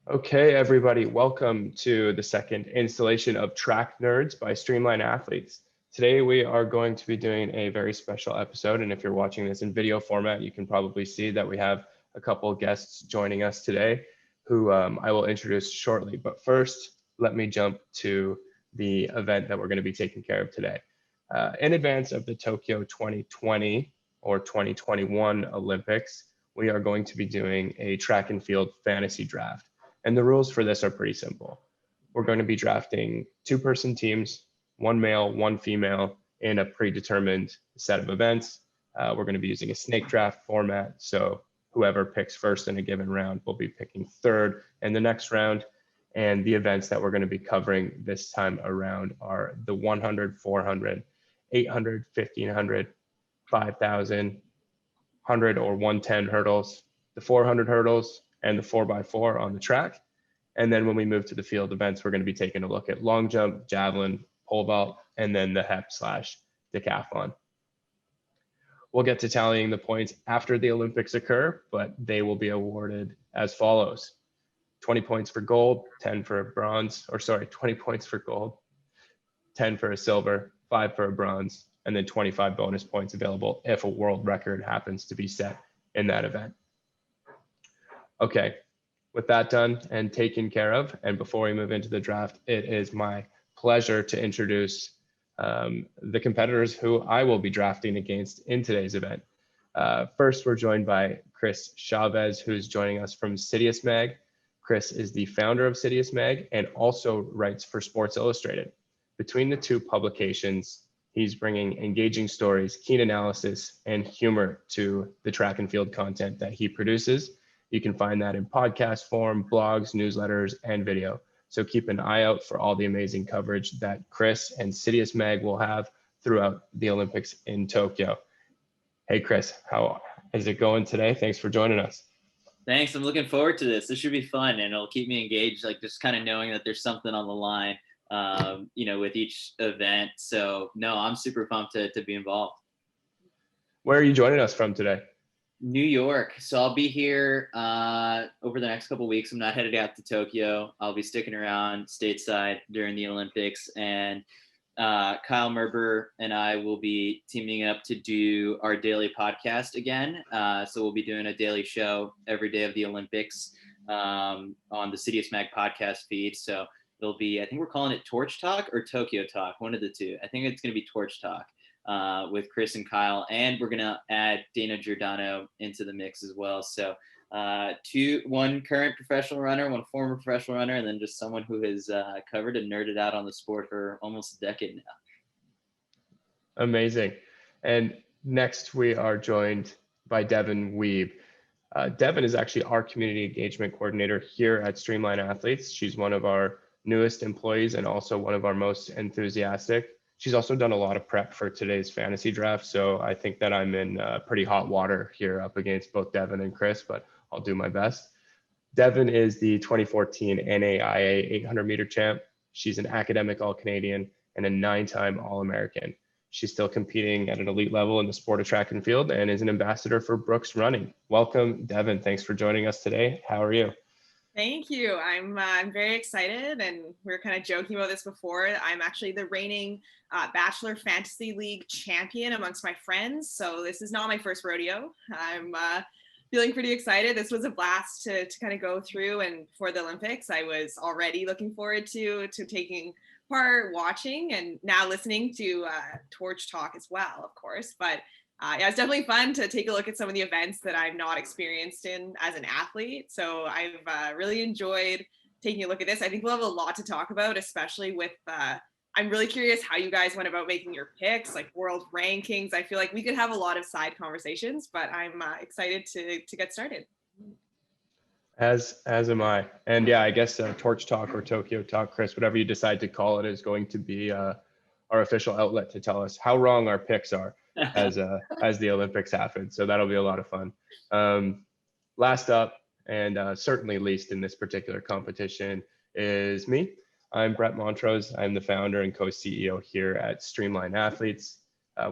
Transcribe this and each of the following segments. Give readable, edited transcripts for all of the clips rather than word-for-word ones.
Okay, everybody, welcome to the second installation of Track Nerds by Streamline Athletes. Today, we are going to be doing a very special episode, and if you're watching this in video format, you can probably see that we have a couple of guests joining us today who I will introduce shortly. But first, let me jump to the event that we're going to be taking care of today. In advance of the Tokyo 2020 or 2021 Olympics, we are going to be doing a track and field fantasy draft. And the rules for this are pretty simple. We're going to be drafting two-person teams, one male, one female, in a predetermined set of events. We're going to be using a snake draft format. So whoever picks first in a given round will be picking third in the next round. And the events that we're going to be covering this time around are the 100, 400, 800, 1500, 5000, 100 or 110 hurdles, the 400 hurdles, and the 4x4 on the track. And then when we move to the field events, we're going to be taking a look at long jump, javelin, pole vault, and then the hep/decathlon. We'll get to tallying the points after the Olympics occur, but they will be awarded as follows. 20 points for gold, 10 for a bronze, 20 points for gold, 10 for a silver, 5 for a bronze, and then 25 bonus points available if a world record happens to be set in that event. Okay, with that done and taken care of, and before we move into the draft, it is my pleasure to introduce the competitors who I will be drafting against in today's event. First, we're joined by Chris Chavez, who's joining us from Citius Mag. Chris is the founder of Citius Mag and also writes for Sports Illustrated. Between the two publications, he's bringing engaging stories, keen analysis, and humor to the track and field content that he produces. You can find that in podcast form, blogs, newsletters, and video. So keep an eye out for all the amazing coverage that Chris and Citius Mag will have throughout the Olympics in Tokyo. Hey, Chris, how is it going today? Thanks for joining us. Thanks. I'm looking forward to this. This should be fun, and it'll keep me engaged, like just kind of knowing that there's something on the line, with each event. So, no, I'm super pumped to be involved. Where are you joining us from today? New York. So I'll be here over the next couple of weeks. I'm not headed out to Tokyo. I'll be sticking around stateside during the Olympics, and Kyle Merber and I will be teaming up to do our daily podcast again. So we'll be doing a daily show every day of the Olympics on the Citius Mag podcast feed. So it'll be, I think we're calling it Torch Talk or Tokyo Talk, one of the two. I think it's going to be Torch Talk. With Chris and Kyle, and we're gonna add Dana Giordano into the mix as well. So one current professional runner, one former professional runner, and then just someone who has covered and nerded out on the sport for almost a decade now. Amazing. And next we are joined by Devan Weeb. Devan is actually our community engagement coordinator here at Streamline Athletes. She's one of our newest employees and also one of our most enthusiastic. She's also done a lot of prep for today's fantasy draft, so I think that I'm in pretty hot water here up against both Devan and Chris, but I'll do my best. Devan is the 2014 NAIA 800 meter champ. She's an academic All-Canadian and a 9-time All-American. She's still competing at an elite level in the sport of track and field and is an ambassador for Brooks Running. Welcome, Devan. Thanks for joining us today. How are you? Thank you. I'm very excited, and we were kind of joking about this before. I'm actually the reigning Bachelor Fantasy League champion amongst my friends, so this is not my first rodeo. I'm feeling pretty excited. This was a blast to kind of go through, and for the Olympics, I was already looking forward to taking part, watching, and now listening to Torch Talk as well, of course. But yeah, it's definitely fun to take a look at some of the events that I'm not experienced in as an athlete. So I've really enjoyed taking a look at this. I think we'll have a lot to talk about, especially with, I'm really curious how you guys went about making your picks, like world rankings. I feel like we could have a lot of side conversations, but I'm excited to get started. As am I. And yeah, I guess Torch Talk or Tokyo Talk, Chris, whatever you decide to call it, is going to be our official outlet to tell us how wrong our picks are as the Olympics happen. So that'll be a lot of fun. Last up, and certainly least in this particular competition, is me. I'm Brett Montrose. I'm the founder and co-CEO here at Streamline Athletes.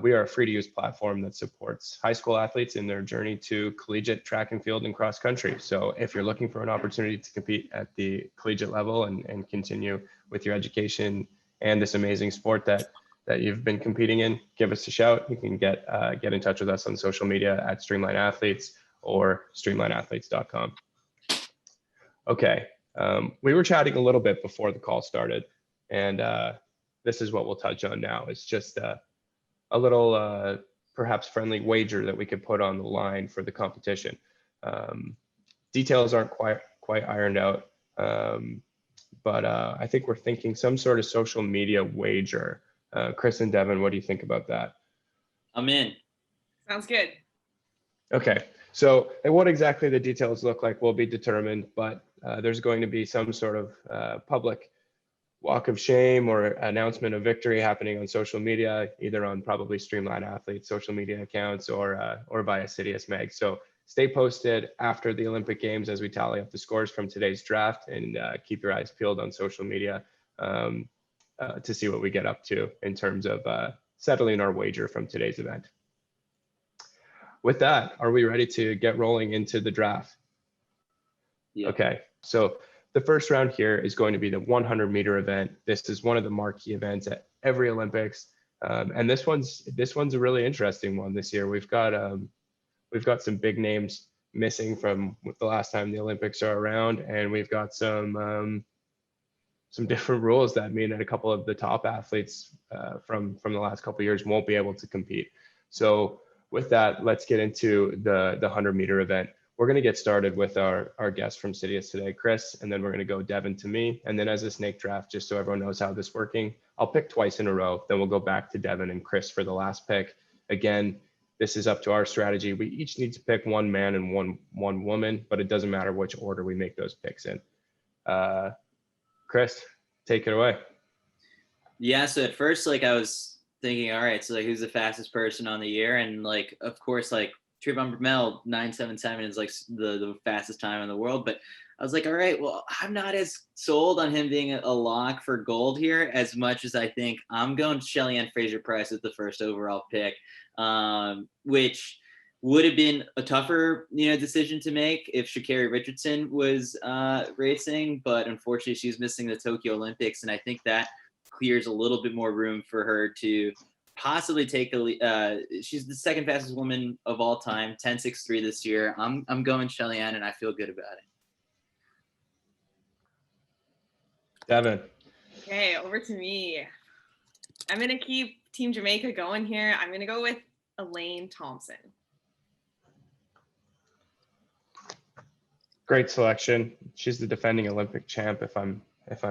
We are a free-to-use platform that supports high school athletes in their journey to collegiate track and field and cross country. So if you're looking for an opportunity to compete at the collegiate level and continue with your education and this amazing sport that you've been competing in, give us a shout. You can get in touch with us on social media at Streamline Athletes or streamlineathletes.com. Okay, we were chatting a little bit before the call started, and this is what we'll touch on now. It's just a little perhaps friendly wager that we could put on the line for the competition. Details aren't quite ironed out, but I think we're thinking some sort of social media wager. Chris and Devan, what do you think about that? I'm in. Sounds good. Okay, so and what exactly the details look like will be determined, but there's going to be some sort of public walk of shame or announcement of victory happening on social media, either on probably Streamline Athletes social media accounts or via Citius Mag. So stay posted after the Olympic Games as we tally up the scores from today's draft, and keep your eyes peeled on social media to see what we get up to in terms of settling our wager from today's event. With that, are we ready to get rolling into the draft? Yeah. Okay, so the first round here is going to be the 100-meter event. This is one of the marquee events at every Olympics, and this one's a really interesting one this year. We've got some big names missing from the last time the Olympics are around, and we've got some different rules that mean that a couple of the top athletes from the last couple of years won't be able to compete. So with that, let's get into the 100-meter event. We're going to get started with our guest from Citius today, Chris, and then we're going to go Devan to me. And then as a snake draft, just so everyone knows how this is working, I'll pick twice in a row. Then we'll go back to Devan and Chris for the last pick. Again, this is up to our strategy. We each need to pick one man and one woman, but it doesn't matter which order we make those picks in. Chris, take it away. Yeah, so at first, I was thinking, all right, so who's the fastest person on the year? And of course, Trayvon Bromell, 9:77 is the fastest time in the world. But I was like, all right, well, I'm not as sold on him being a lock for gold here as much as I think I'm going Shelly-Ann Fraser-Price with the first overall pick, which would have been a tougher, decision to make if Sha'Carri Richardson was racing. But unfortunately, she's missing the Tokyo Olympics. And I think that clears a little bit more room for her to possibly take she's the second fastest woman of all time, 10.63 this year. I'm going Shelly-Ann, and I feel good about it. Devan. Okay, over to me. I'm going to keep Team Jamaica going here. I'm going to go with Elaine Thompson. Great selection. She's the defending Olympic champ, if I'm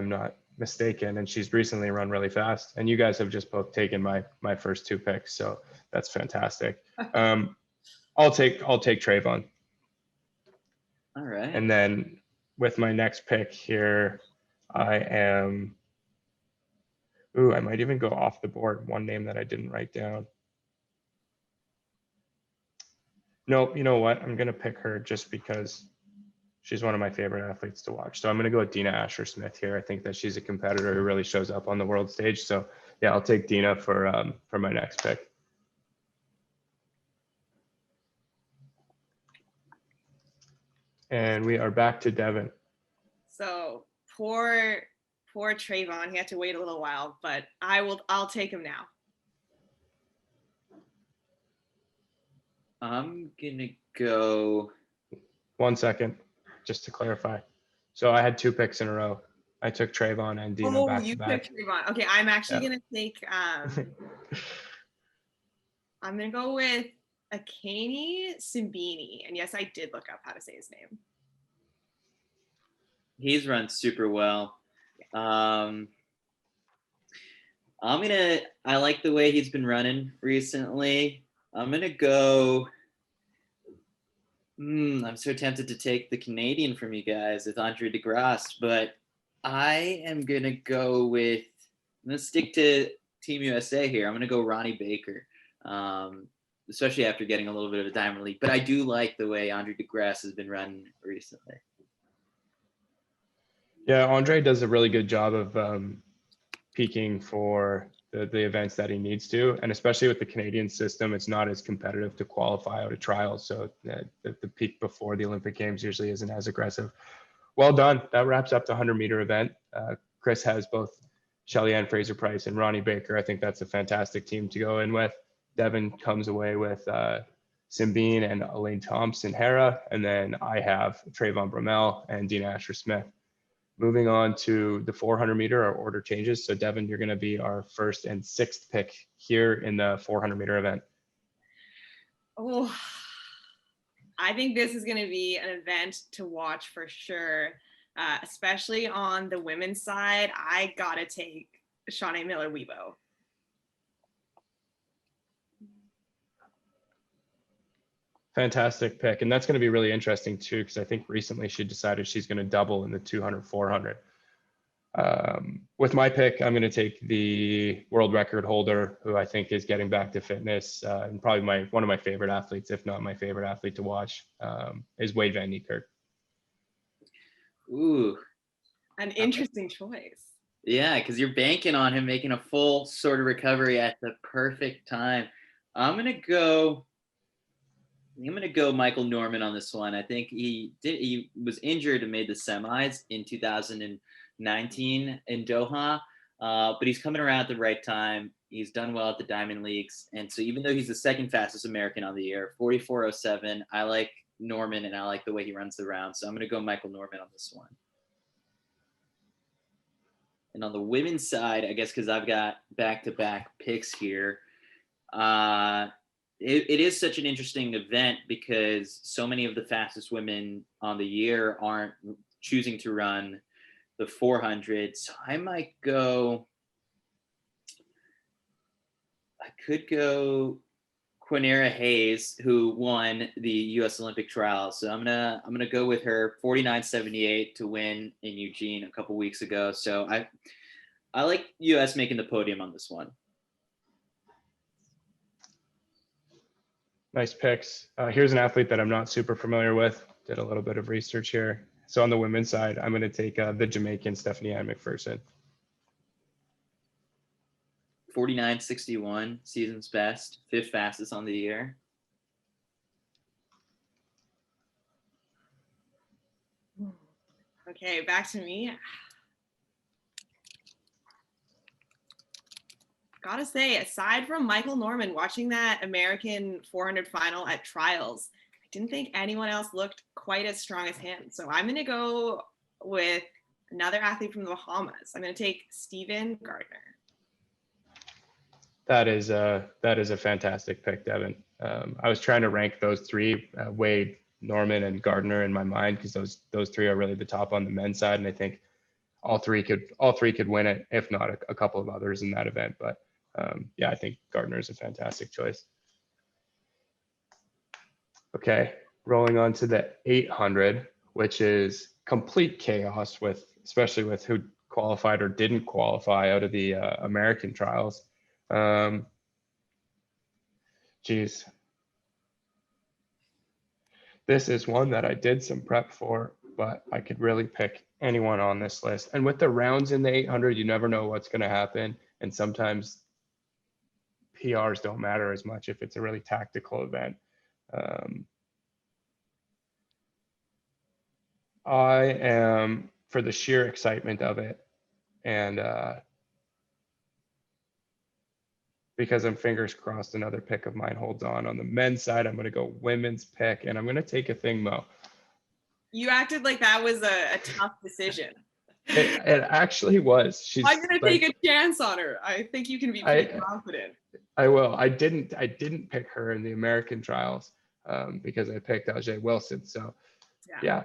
not mistaken, and she's recently run really fast. And you guys have just both taken my first two picks, so that's fantastic. I'll take Trayvon. All right. And then with my next pick here, I might even go off the board. One name that I didn't write down. No, you know what? I'm gonna pick her just because she's one of my favorite athletes to watch. So I'm going to go with Dina Asher-Smith here. I think that she's a competitor who really shows up on the world stage. So yeah, I'll take Dina for my next pick. And we are back to Devan. So poor Trayvon. He had to wait a little while, but I'll take him now. I'm going to go. 1 second. Just to clarify. So I had two picks in a row. I took Trayvon and Dina back to back. You took Trayvon. Okay, I'm actually going to take, I'm going to go with Akani Simbini. And yes, I did look up how to say his name. He's run super well. I like the way he's been running recently. I'm going to go. I'm so tempted to take the Canadian from you guys with Andre DeGrasse, but I am going to go with, I'm going to stick to Team USA here. I'm going to go Ronnie Baker, especially after getting a little bit of a diamond league. But I do like the way Andre DeGrasse has been running recently. Yeah, Andre does a really good job of peaking for the events that he needs to. And especially with the Canadian system, it's not as competitive to qualify out of trials. So the peak before the Olympic Games usually isn't as aggressive. Well done. That wraps up the 100-meter event. Chris has both Shelly-Ann Fraser-Price and Ronnie Baker. I think that's a fantastic team to go in with. Devan comes away with Simbine and Elaine Thompson Hera. And then I have Trayvon Bromell and Dina Asher-Smith. Moving on to the 400-meter, our order changes. So Devan, you're going to be our first and sixth pick here in the 400-meter event. Oh, I think this is going to be an event to watch for sure, especially on the women's side. I got to take Shaunae Miller-Weibo. Fantastic pick. And that's going to be really interesting too, because I think recently she decided she's going to double in the 200, 400. With my pick, I'm going to take the world record holder, who I think is getting back to fitness, and probably one of my favorite athletes, if not my favorite athlete to watch, is Wade Van Niekerk. Ooh. An interesting choice. Yeah, because you're banking on him making a full sort of recovery at the perfect time. I'm gonna go Michael Norman on this one. I think he was injured and made the semis in 2019 in Doha, but he's coming around at the right time. He's done well at the Diamond Leagues, and so even though he's the second fastest American on the year, 44.07, I like Norman and I like the way he runs the round, so I'm gonna go Michael Norman on this one. And on the women's side, I guess because I've got back-to-back picks here, it is such an interesting event because so many of the fastest women on the year aren't choosing to run the 400. So I could go Quinera Hayes, who won the U.S. Olympic trials. So I'm gonna go with her, 49.78 to win in Eugene a couple weeks ago. So I like U.S. making the podium on this one. Nice picks. Here's an athlete that I'm not super familiar with. Did a little bit of research here. So on the women's side, I'm going to take the Jamaican Stephanie Ann McPherson. 49.61, season's best, fifth fastest on the year. Okay, back to me. Gotta say, aside from Michael Norman, watching that American 400 final at trials, I didn't think anyone else looked quite as strong as him. So I'm going to go with another athlete from the Bahamas. I'm going to take Stephen Gardner. That is a fantastic pick, Devan. I was trying to rank those three, Wade, Norman, and Gardner in my mind, because those three are really the top on the men's side, and I think all three could win it, if not a couple of others in that event. But yeah, I think Gardner is a fantastic choice. Okay, rolling on to the 800, which is complete chaos, especially with who qualified or didn't qualify out of the American trials. Geez. This is one that I did some prep for, but I could really pick anyone on this list. And with the rounds in the 800, you never know what's going to happen. And sometimes PRs don't matter as much if it's a really tactical event. I am, for the sheer excitement of it, and because I'm fingers crossed another pick of mine holds on the men's side, I'm going to go women's pick, and I'm going to take a thing, Mo. You acted like that was a tough decision. It actually was. I'm going to take a chance on her. I think you can be pretty confident. I will. I didn't pick her in the American trials because I picked Ajay Wilson. So yeah.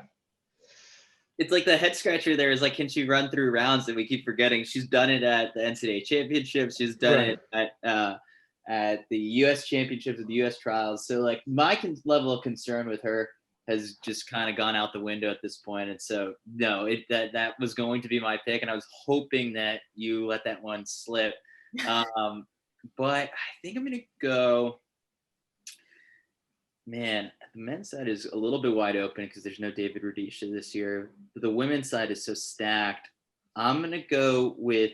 It's like the head scratcher there is like, can she run through rounds that we keep forgetting? She's done it at the NCAA championships. She's done it at the US championships, the US trials. So like my level of concern with her has just kind of gone out the window at this point. And so no, that was going to be my pick. And I was hoping that you let that one slip. But I think I'm going to go, man, the men's side is a little bit wide open because there's no David Rudisha this year. But the women's side is so stacked. I'm going to go with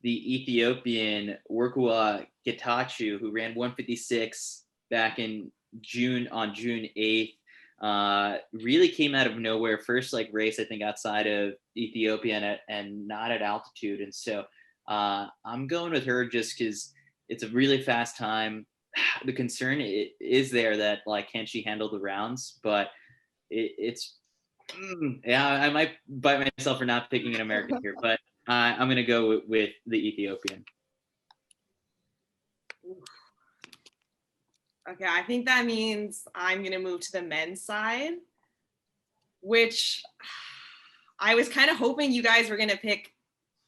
the Ethiopian Workua Getachew, who ran 156 back in June 8th. Really came out of nowhere. First race, I think, outside of Ethiopia and not at altitude. And so I'm going with her just because it's a really fast time. The concern is there that can she handle the rounds? But I might bite myself for not picking an American here, but I'm going to go with the Ethiopian. Okay, I think that means I'm going to move to the men's side, which I was kind of hoping you guys were going to pick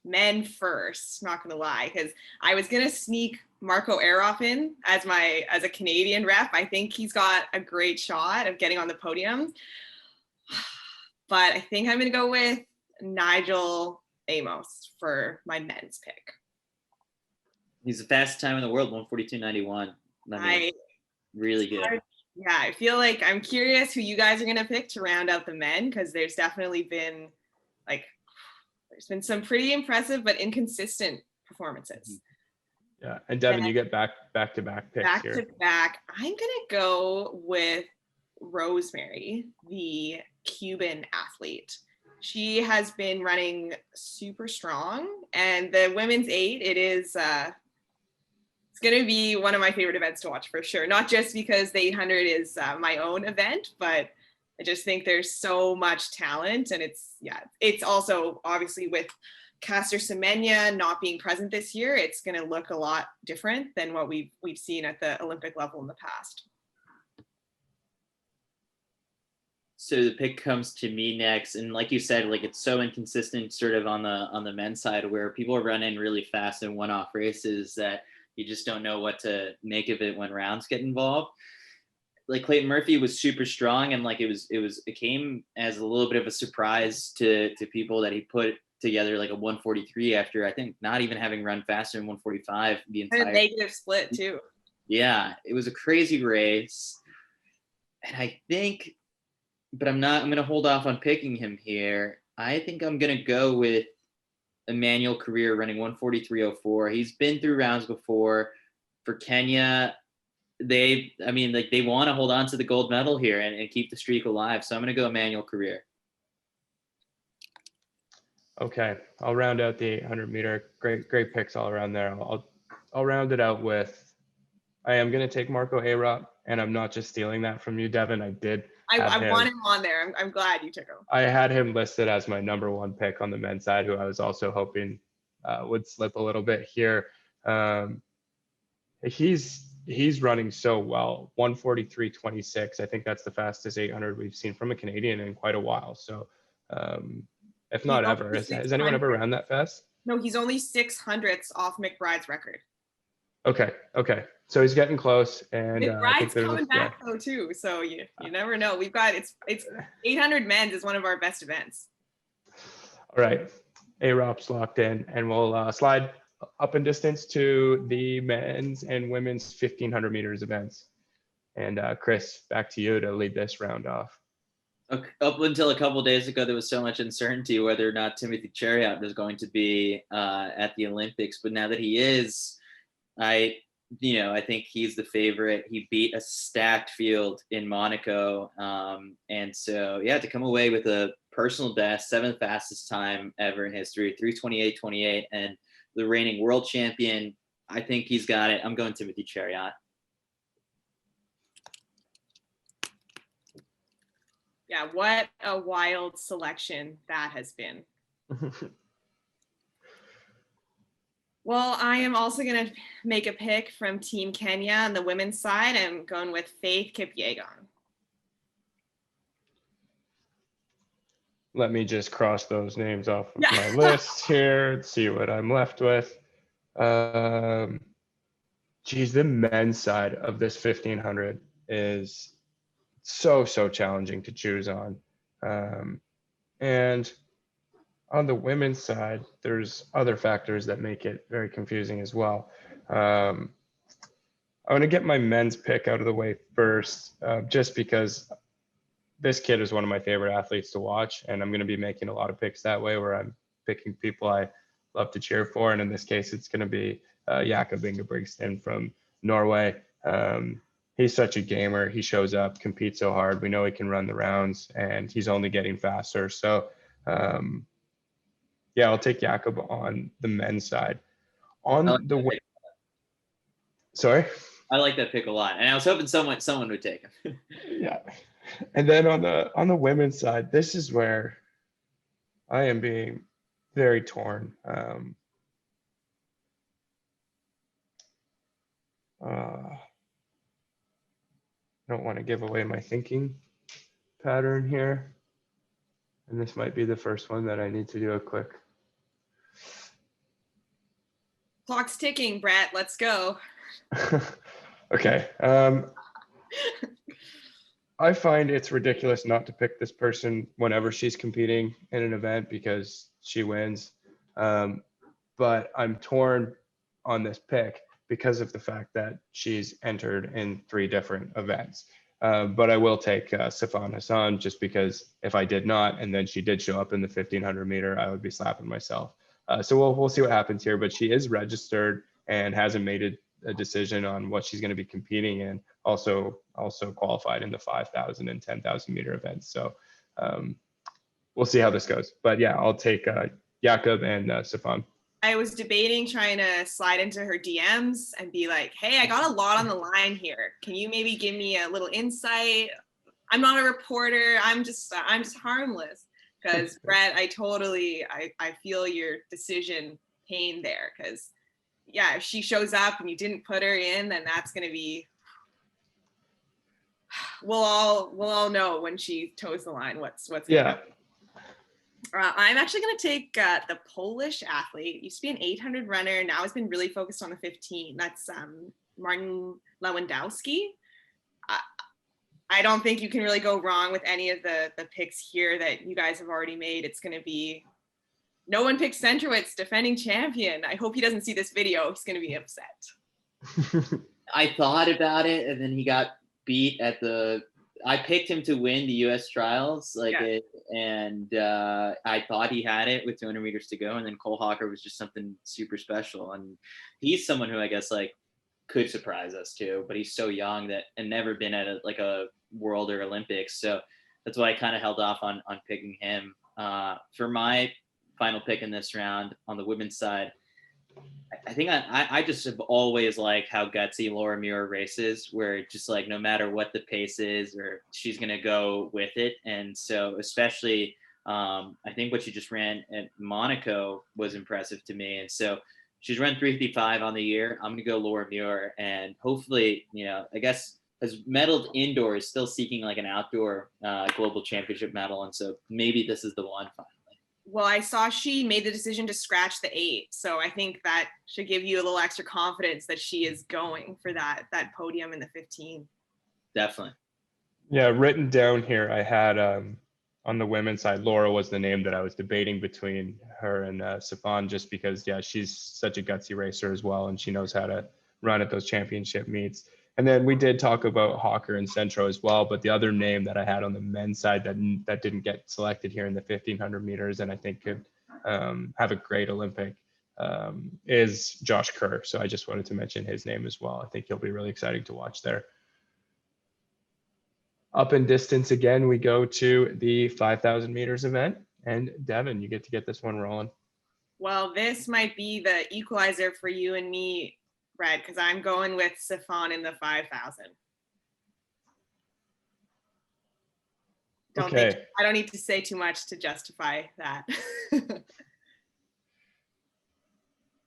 men first, not going to lie, because I was going to sneak Marco Aroff in as a Canadian rep. I think he's got a great shot of getting on the podium. But I think I'm going to go with Nigel Amos for my men's pick. He's the fastest time in the world, 142.91. Really good. Yeah, I feel like I'm curious who you guys are going to pick to round out the men, because there's definitely been there's been some pretty impressive but inconsistent performances. Yeah, and Devan, you get back to back picks here. Back to back. I'm going to go with Rosemary, the Cuban athlete. She has been running super strong, and the women's 8, it's going to be one of my favorite events to watch for sure. Not just because the 800 is my own event, but I just think there's so much talent, and it's also obviously with Caster Semenya not being present this year, it's going to look a lot different than what we've seen at the Olympic level in the past. So the pick comes to me next, and like you said, it's so inconsistent sort of on the men's side, where people are running really fast in one-off races that you just don't know what to make of it when rounds get involved. Clayton Murphy was super strong, and it came as a little bit of a surprise to people that he put together a 143 after I think not even having run faster than 145 the entire. And a negative split too. Yeah, it was a crazy race, and I think. But I'm going to hold off on picking him here. I think I'm going to go with Emmanuel Career running 143.04. He's been through rounds before. For Kenya, they want to hold on to the gold medal here and keep the streak alive. So I'm going to go Emmanuel Career. Okay, I'll round out the 100 meter. Great picks all around there. I'll round it out with, I am going to take Marco Aroff, and I'm not just stealing that from you, Devan. I did. I want him on there. I'm glad you took him. I had him listed as my number 1 pick on the men's side, who I was also hoping would slip a little bit here. He's running so well, 143.26. I think that's the fastest 800 we've seen from a Canadian in quite a while. So if not ever, has anyone ever ran that fast? No, he's only 600ths off McBride's record. Okay. So he's getting close, and McBride's coming back though too. So you never know. We've got it's 800 men's is one of our best events. All right, Aroff's locked in, and we'll slide up in distance to the men's and women's 1500 meters events. And Chris, back to you to lead this round off. Up until a couple of days ago, there was so much uncertainty whether or not Timothy Cheruiyot was going to be at the Olympics, but now that he is, I think he's the favorite. He beat a stacked field in Monaco. And so, to come away with a personal best, 7th fastest time ever in history, 3:28.28, and the reigning world champion, I think he's got it. I'm going Timothy Cheruiyot. Yeah, what a wild selection that has been. Well, I am also going to make a pick from Team Kenya on the women's side. I'm going with Faith Kipyegon. Let me just cross those names off of my list here. Let's see what I'm left with. The men's side of this 1500 is so challenging to choose on. And on the women's side, there's other factors that make it very confusing as well. I want to get my men's pick out of the way first, just because this kid is one of my favorite athletes to watch, and I'm going to be making a lot of picks that way, where I'm picking people I love to cheer for. And in this case, it's going to be Jakob Ingebrigtsen from Norway. He's such a gamer. He shows up, competes so hard. We know he can run the rounds, and he's only getting faster. So, yeah, I'll take Jakob on the men's side. On the sorry, I like that pick a lot, and I was hoping someone would take him. Yeah, and then on the women's side, this is where I am being very torn. I don't want to give away my thinking pattern here, and this might be the first one that I need to do a quick. Clock's ticking, Brett. Let's go. Okay. I find it's ridiculous not to pick this person whenever she's competing in an event because she wins. But I'm torn on this pick because of the fact that she's entered in 3 different events. But I will take Sifan Hassan just because if I did not, and then she did show up in the 1500 meter, I would be slapping myself. So we'll see what happens here, but she is registered and hasn't made a decision on what she's going to be competing in. Also qualified in the 5,000 and 10,000 meter events. So we'll see how this goes. But yeah, I'll take Jakob and Sifan. I was debating trying to slide into her DMs and be like, hey, I got a lot on the line here. Can you maybe give me a little insight? I'm not a reporter. I'm just harmless. Because Brett, I feel your decision pain there. Because yeah, if she shows up and you didn't put her in, then that's going to be, we'll all know when she toes the line what's going on. I'm actually going to take the Polish athlete. Used to be an 800 runner. Now has been really focused on the 15. That's Martin Lewandowski. I don't think you can really go wrong with any of the picks here that you guys have already made. It's going to be, no one picked Centrowitz, defending champion. I hope he doesn't see this video. He's going to be upset. I thought about it, and then he got beat I picked him to win the U.S. trials, and I thought he had it with 200 meters to go, and then Cole Hawker was just something super special, and he's someone who I guess could surprise us too, but he's so young and never been at a World or Olympics, so that's why I kind of held off on picking him. For my final pick in this round on the women's side, I think I just have always liked how gutsy Laura Muir races, where just no matter what the pace is, or she's going to go with it. And so especially I think what she just ran at Monaco was impressive to me. And so she's run 3:55 on the year. I'm going to go Laura Muir, and hopefully, I guess has medaled indoors, still seeking an outdoor global championship medal. And so maybe this is the one finally. Well, I saw she made the decision to scratch the 8. So I think that should give you a little extra confidence that she is going for that podium in the 15. Definitely. Yeah, written down here, I had on the women's side, Laura was the name that I was debating between her and Sifan, just because, she's such a gutsy racer as well, and she knows how to run at those championship meets. And then we did talk about Hawker and Centro as well, but the other name that I had on the men's side that didn't get selected here in the 1500 meters, and I think could have a great Olympic, is Josh Kerr. So I just wanted to mention his name as well. I think he'll be really exciting to watch there. Up in distance again, we go to the 5,000 meters event, and Devan, you get to get this one rolling. Well, this might be the equalizer for you and me, Brett, because I'm going with Sifan in the 5,000. I don't need to say too much to justify that.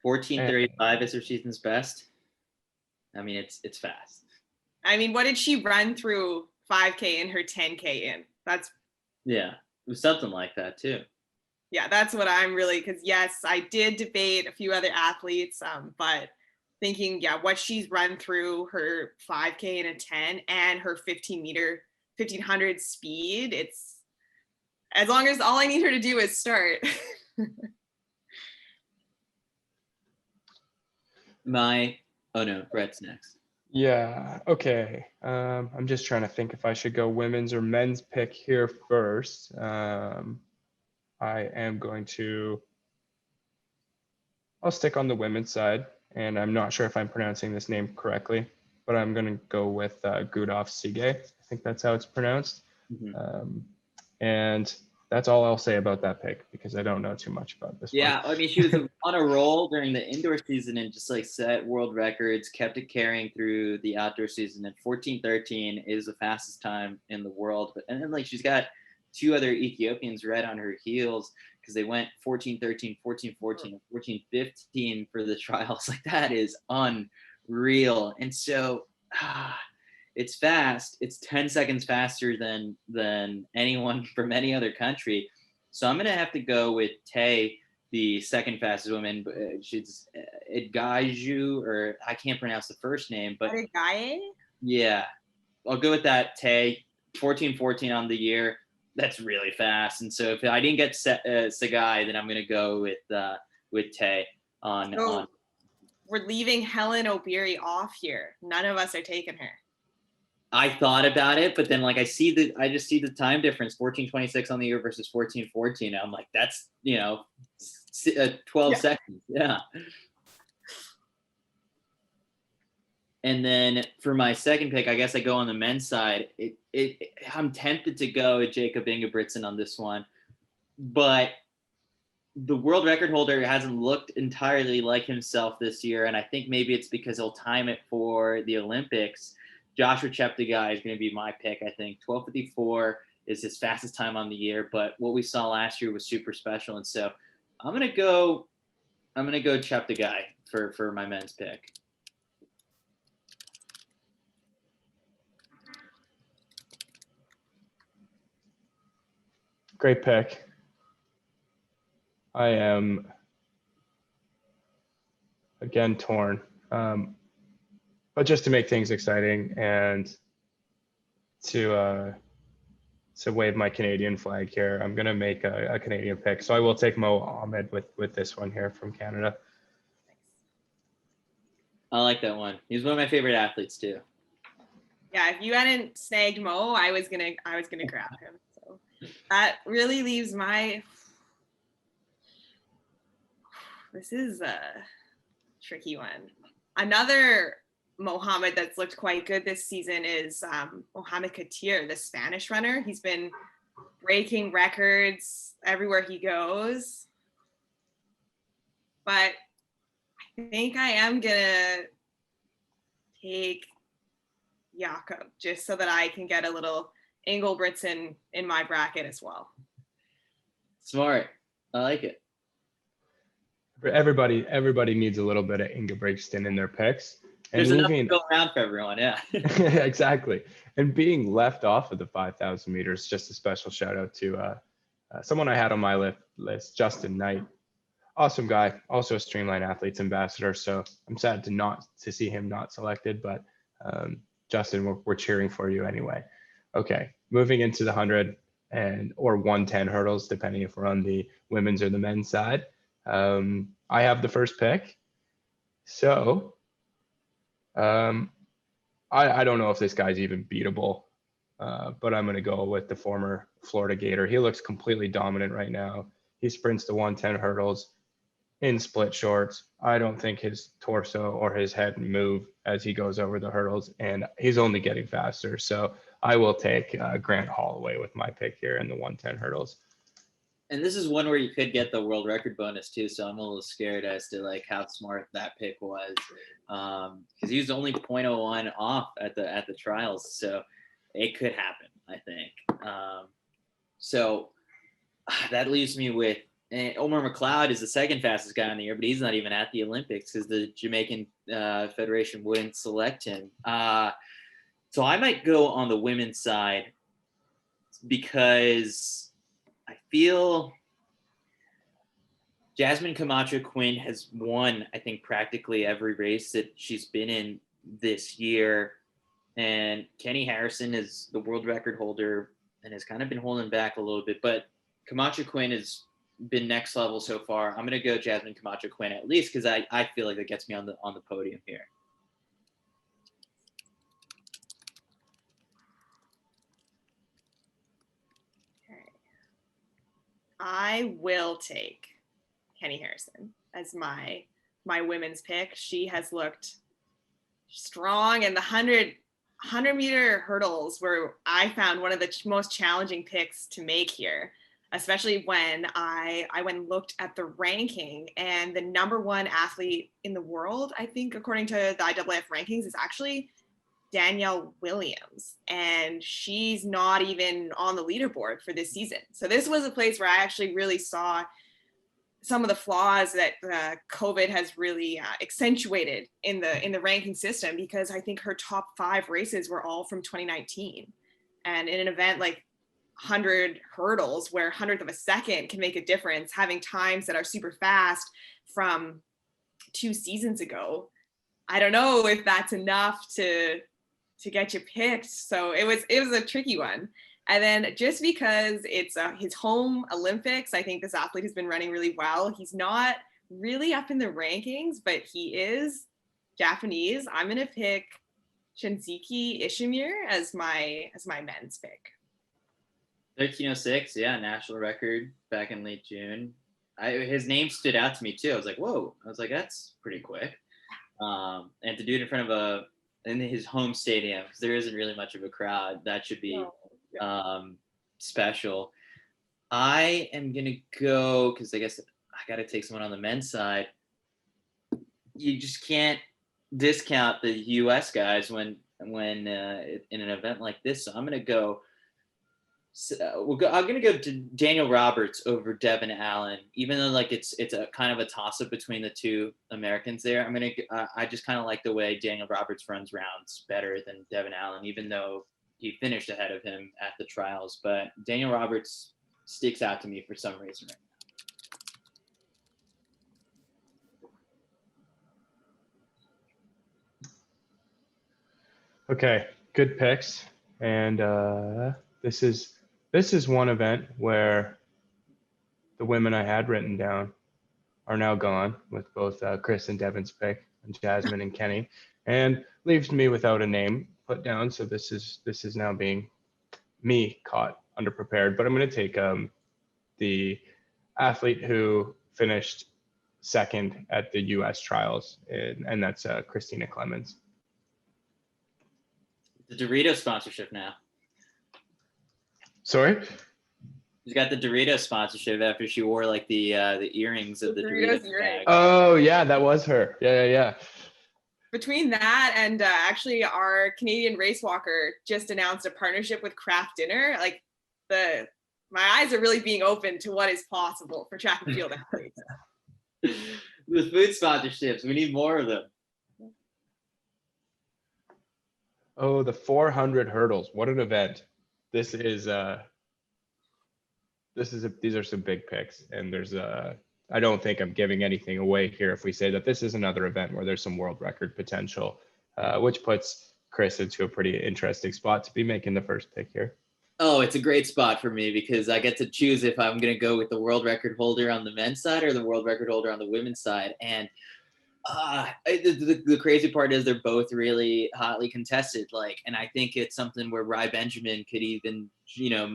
14:35 is her season's best. I mean, it's fast. I mean, what did she run through 5K in her 10K in? It was something like that too. Yeah, that's what I'm really, because yes, I did debate a few other athletes, but thinking, what she's run through her 5K in a 10 and her 1500 speed, it's, as long as all I need her to do is start. Brett's next. Yeah, okay. I'm just trying to think if I should go women's or men's pick here first. I am going to I'll stick on the women's side, and I'm not sure if I'm pronouncing this name correctly, but I'm going to go with Gudov Sige. I think that's how it's pronounced. And that's all I'll say about that pick because I don't know too much about this Yeah, one. I mean, she was on a roll during the indoor season and just like set world records, kept it carrying through the outdoor season. And 14:13 is the fastest time in the world. And then like she's got two other Ethiopians right on her heels because they went 14:13, 14:14, and 14:15 for the trials. Like that is unreal. And so it's fast. It's 10 seconds faster than anyone from any other country. So I'm going to have to go with Tay, the second fastest woman. She's Idgaju, or I can't pronounce the first name, but yeah, I'll go with that. Tay, 14:14 on the year. That's really fast. And so if I didn't get Sagai, then I'm going to go with Tay on. We're leaving Helen Obiri off here. None of us are taking her. I thought about it, but then like I just see the time difference, 14:26 on the year versus 14:14. I'm like, that's 12 seconds. Yeah. And then for my second pick, I guess I go on the men's side. I'm tempted to go with Jacob Ingebrigtsen on this one, but the world record holder hasn't looked entirely like himself this year, and I think maybe it's because he'll time it for the Olympics. Joshua Cheptegei is going to be my pick, I think. 12:54 is his fastest time on the year, but what we saw last year was super special. And so I'm going to go Cheptegei for my men's pick. Great pick. I am again torn. But just to make things exciting and to wave my Canadian flag here, I'm going to make a Canadian pick. So I will take Mo Ahmed with this one here from Canada. I like that one. He's one of my favorite athletes too. Yeah, if you hadn't snagged Mo, I was gonna grab him. So that really leaves this is a tricky one. Another Mohamed that's looked quite good this season is Mohamed Katir, the Spanish runner. He's been breaking records everywhere he goes. But I think I am going to take Jakob just so that I can get a little Ingebrigtsen in my bracket as well. Smart. I like it. Everybody needs a little bit of Ingebrigtsen in their picks. There's enough to go around for everyone, yeah. Exactly. And being left off of the 5,000 meters, just a special shout out to someone I had on my list, Justin Knight. Awesome guy, also a Streamline Athletes ambassador. So I'm sad to see him not selected, but Justin, we're cheering for you anyway. Okay, moving into the 100 or 110 hurdles, depending if we're on the women's or the men's side. I have the first pick. So I don't know if this guy's even beatable, but I'm going to go with the former Florida Gator. He looks completely dominant right now. He sprints the 110 hurdles in split shorts. I don't think his torso or his head move as he goes over the hurdles, and he's only getting faster. So I will take Grant Holloway with my pick here in the 110 hurdles. And this is one where you could get the world record bonus too, so I'm a little scared as to like how smart that pick was, because he was only 0.01 off at the trials, so it could happen, I think. So that leaves me with Omar Mccloud is the second fastest guy on the year, but he's not even at the Olympics because the Jamaican Federation wouldn't select him. So I might go on the women's side because I feel Jasmine Camacho Quinn has won, I think, practically every race that she's been in this year. And Kenny Harrison is the world record holder and has kind of been holding back a little bit. But Camacho Quinn has been next level so far. I'm going to go Jasmine Camacho Quinn at least because I feel like that gets me on the podium here. I will take Kenny Harrison as my my women's pick. She has looked strong, and the 100-meter hurdles were, I found, one of the most challenging picks to make here, especially when I went and looked at the ranking, and the number one athlete in the world, I think, according to the IAAF rankings, is actually Danielle Williams, and she's not even on the leaderboard for this season. So this was a place where I actually really saw some of the flaws that COVID has really accentuated in the ranking system, because I think her top 5 races were all from 2019. And in an event like 100 hurdles, where 100th of a second can make a difference, having times that are super fast from 2 seasons ago, I don't know if that's enough to get you picked. So it was a tricky one. And then just because it's his home Olympics, I think this athlete has been running really well. He's not really up in the rankings, but he is Japanese. I'm going to pick Shinzeki Ishimura as my men's pick. 13:06, yeah, national record back in late June. His name stood out to me too. I was like, whoa. I was like, that's pretty quick. And to do it in front of in his home stadium, because there isn't really much of a crowd, that should be special. I am gonna go, because I guess I got to take someone on the men's side. You just can't discount the U.S. guys when in an event like this. So I'm gonna go. I'm gonna go to Daniel Roberts over Devin Allen, even though like it's a kind of a toss up between the two Americans there. I just kind of like the way Daniel Roberts runs rounds better than Devin Allen, even though he finished ahead of him at the trials. But Daniel Roberts sticks out to me for some reason right now. Okay, good picks. And this is one event where the women I had written down are now gone, with both Chris and Devin's pick, and Jasmine and Kenny, and leaves me without a name put down. So this is now being me caught underprepared. But I'm going to take the athlete who finished second at the U.S. trials, and that's Christina Clemens. The Doritos sponsorship now. Sorry? She's got the Doritos sponsorship after she wore like the earrings of the Doritos bag. Oh yeah, that was her. Yeah. Between that and actually our Canadian race walker just announced a partnership with Kraft Dinner. Like my eyes are really being open to what is possible for track and field athletes. The food sponsorships, we need more of them. Oh, the 400 hurdles. What an event. These are some big picks, and I don't think I'm giving anything away here if we say that this is another event where there's some world record potential, which puts Chris into a pretty interesting spot to be making the first pick here. Oh, it's a great spot for me because I get to choose if I'm going to go with the world record holder on the men's side or the world record holder on the women's side. And the crazy part is they're both really hotly contested. And I think it's something where Rai Benjamin could even,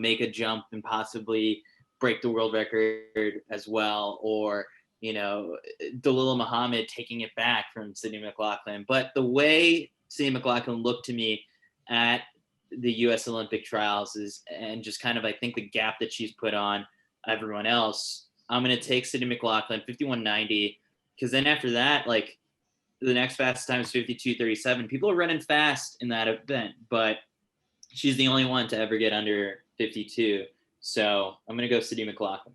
make a jump and possibly break the world record as well, or Dalilah Muhammad taking it back from Sydney McLaughlin. But the way Sydney McLaughlin looked to me at the U.S. Olympic trials and just kind of, I think, the gap that she's put on everyone else, I'm going to take Sydney McLaughlin 51.90, because then after that, the next fastest time is 52.37. People are running fast in that event, but she's the only one to ever get under 52. So I'm going to go Sydney McLaughlin.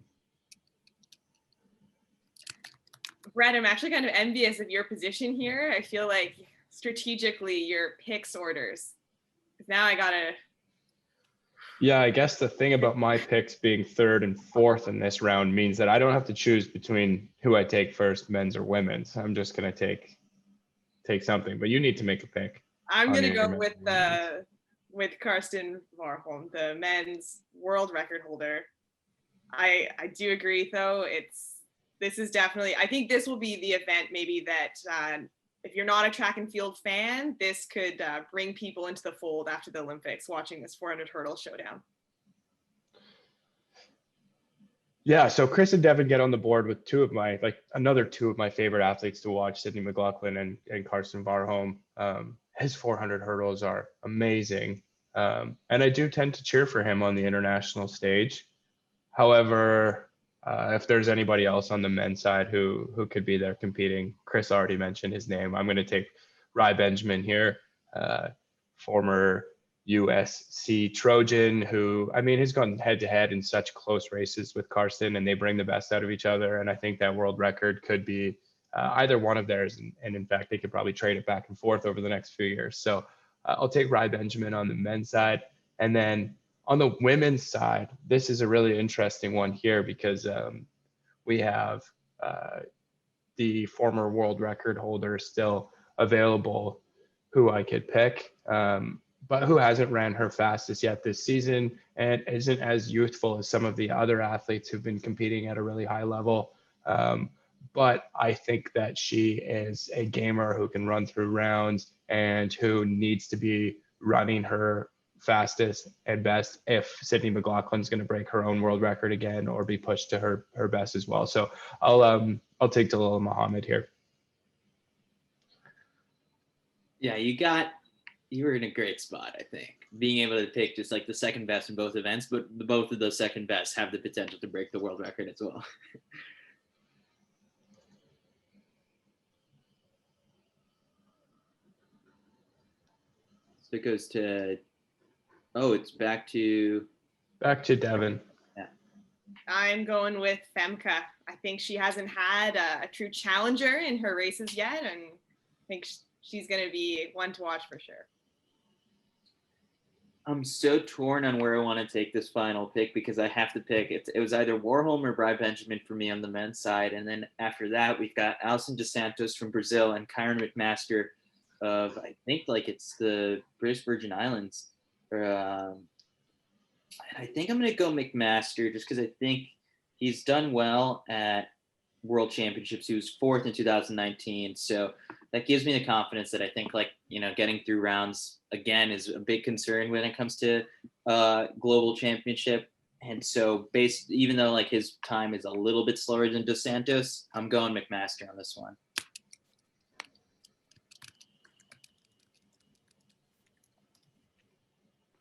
Brett, I'm actually kind of envious of your position here. I feel like strategically your picks orders. Now I got to. Yeah, I guess the thing about my picks being third and fourth in this round means that I don't have to choose between who I take first, men's or women's. I'm just going to take something, but you need to make a pick. I'm going to go with Karsten Warholm, the men's world record holder. I do agree, though. This is definitely, I think this will be the event maybe that if you're not a track and field fan, this could bring people into the fold after the Olympics, watching this 400 hurdle showdown. Yeah, so Chris and Devin get on the board with another two of my favorite athletes to watch, Sydney McLaughlin and Carson Varholm. His 400 hurdles are amazing. And I do tend to cheer for him on the international stage. However, if there's anybody else on the men's side who could be there competing, Chris already mentioned his name. I'm going to take Rai Benjamin here, former USC Trojan, who, I mean, has gone head to head in such close races with Carson, and they bring the best out of each other. And I think that world record could be either one of theirs. And in fact, they could probably trade it back and forth over the next few years. So I'll take Rai Benjamin on the men's side. And then on the women's side, this is a really interesting one here because we have the former world record holder still available who I could pick. But who hasn't ran her fastest yet this season and isn't as youthful as some of the other athletes who've been competing at a really high level. But I think that she is a gamer who can run through rounds and who needs to be running her fastest and best if Sydney McLaughlin's going to break her own world record again or be pushed to her best as well. So I'll take Dalila Muhammad here. Yeah, you were in a great spot, I think. Being able to pick just like the second best in both events, but both of those second best have the potential to break the world record as well. So it goes to, it's back to Devin. Yeah. I'm going with Femke. I think she hasn't had a true challenger in her races yet, and I think she's going to be one to watch for sure. I'm so torn on where I want to take this final pick because I have to pick. It was either Warholm or Rai Benjamin for me on the men's side. And then after that, we've got Alison dos Santos from Brazil and Kyron McMaster of, I think, like it's the British Virgin Islands. And I think I'm going to go McMaster just because I think he's done well at World Championships. He was fourth in 2019. So that gives me the confidence that I think, like, getting through rounds again is a big concern when it comes to global championship. And so even though like his time is a little bit slower than Dos Santos, I'm going McMaster on this one.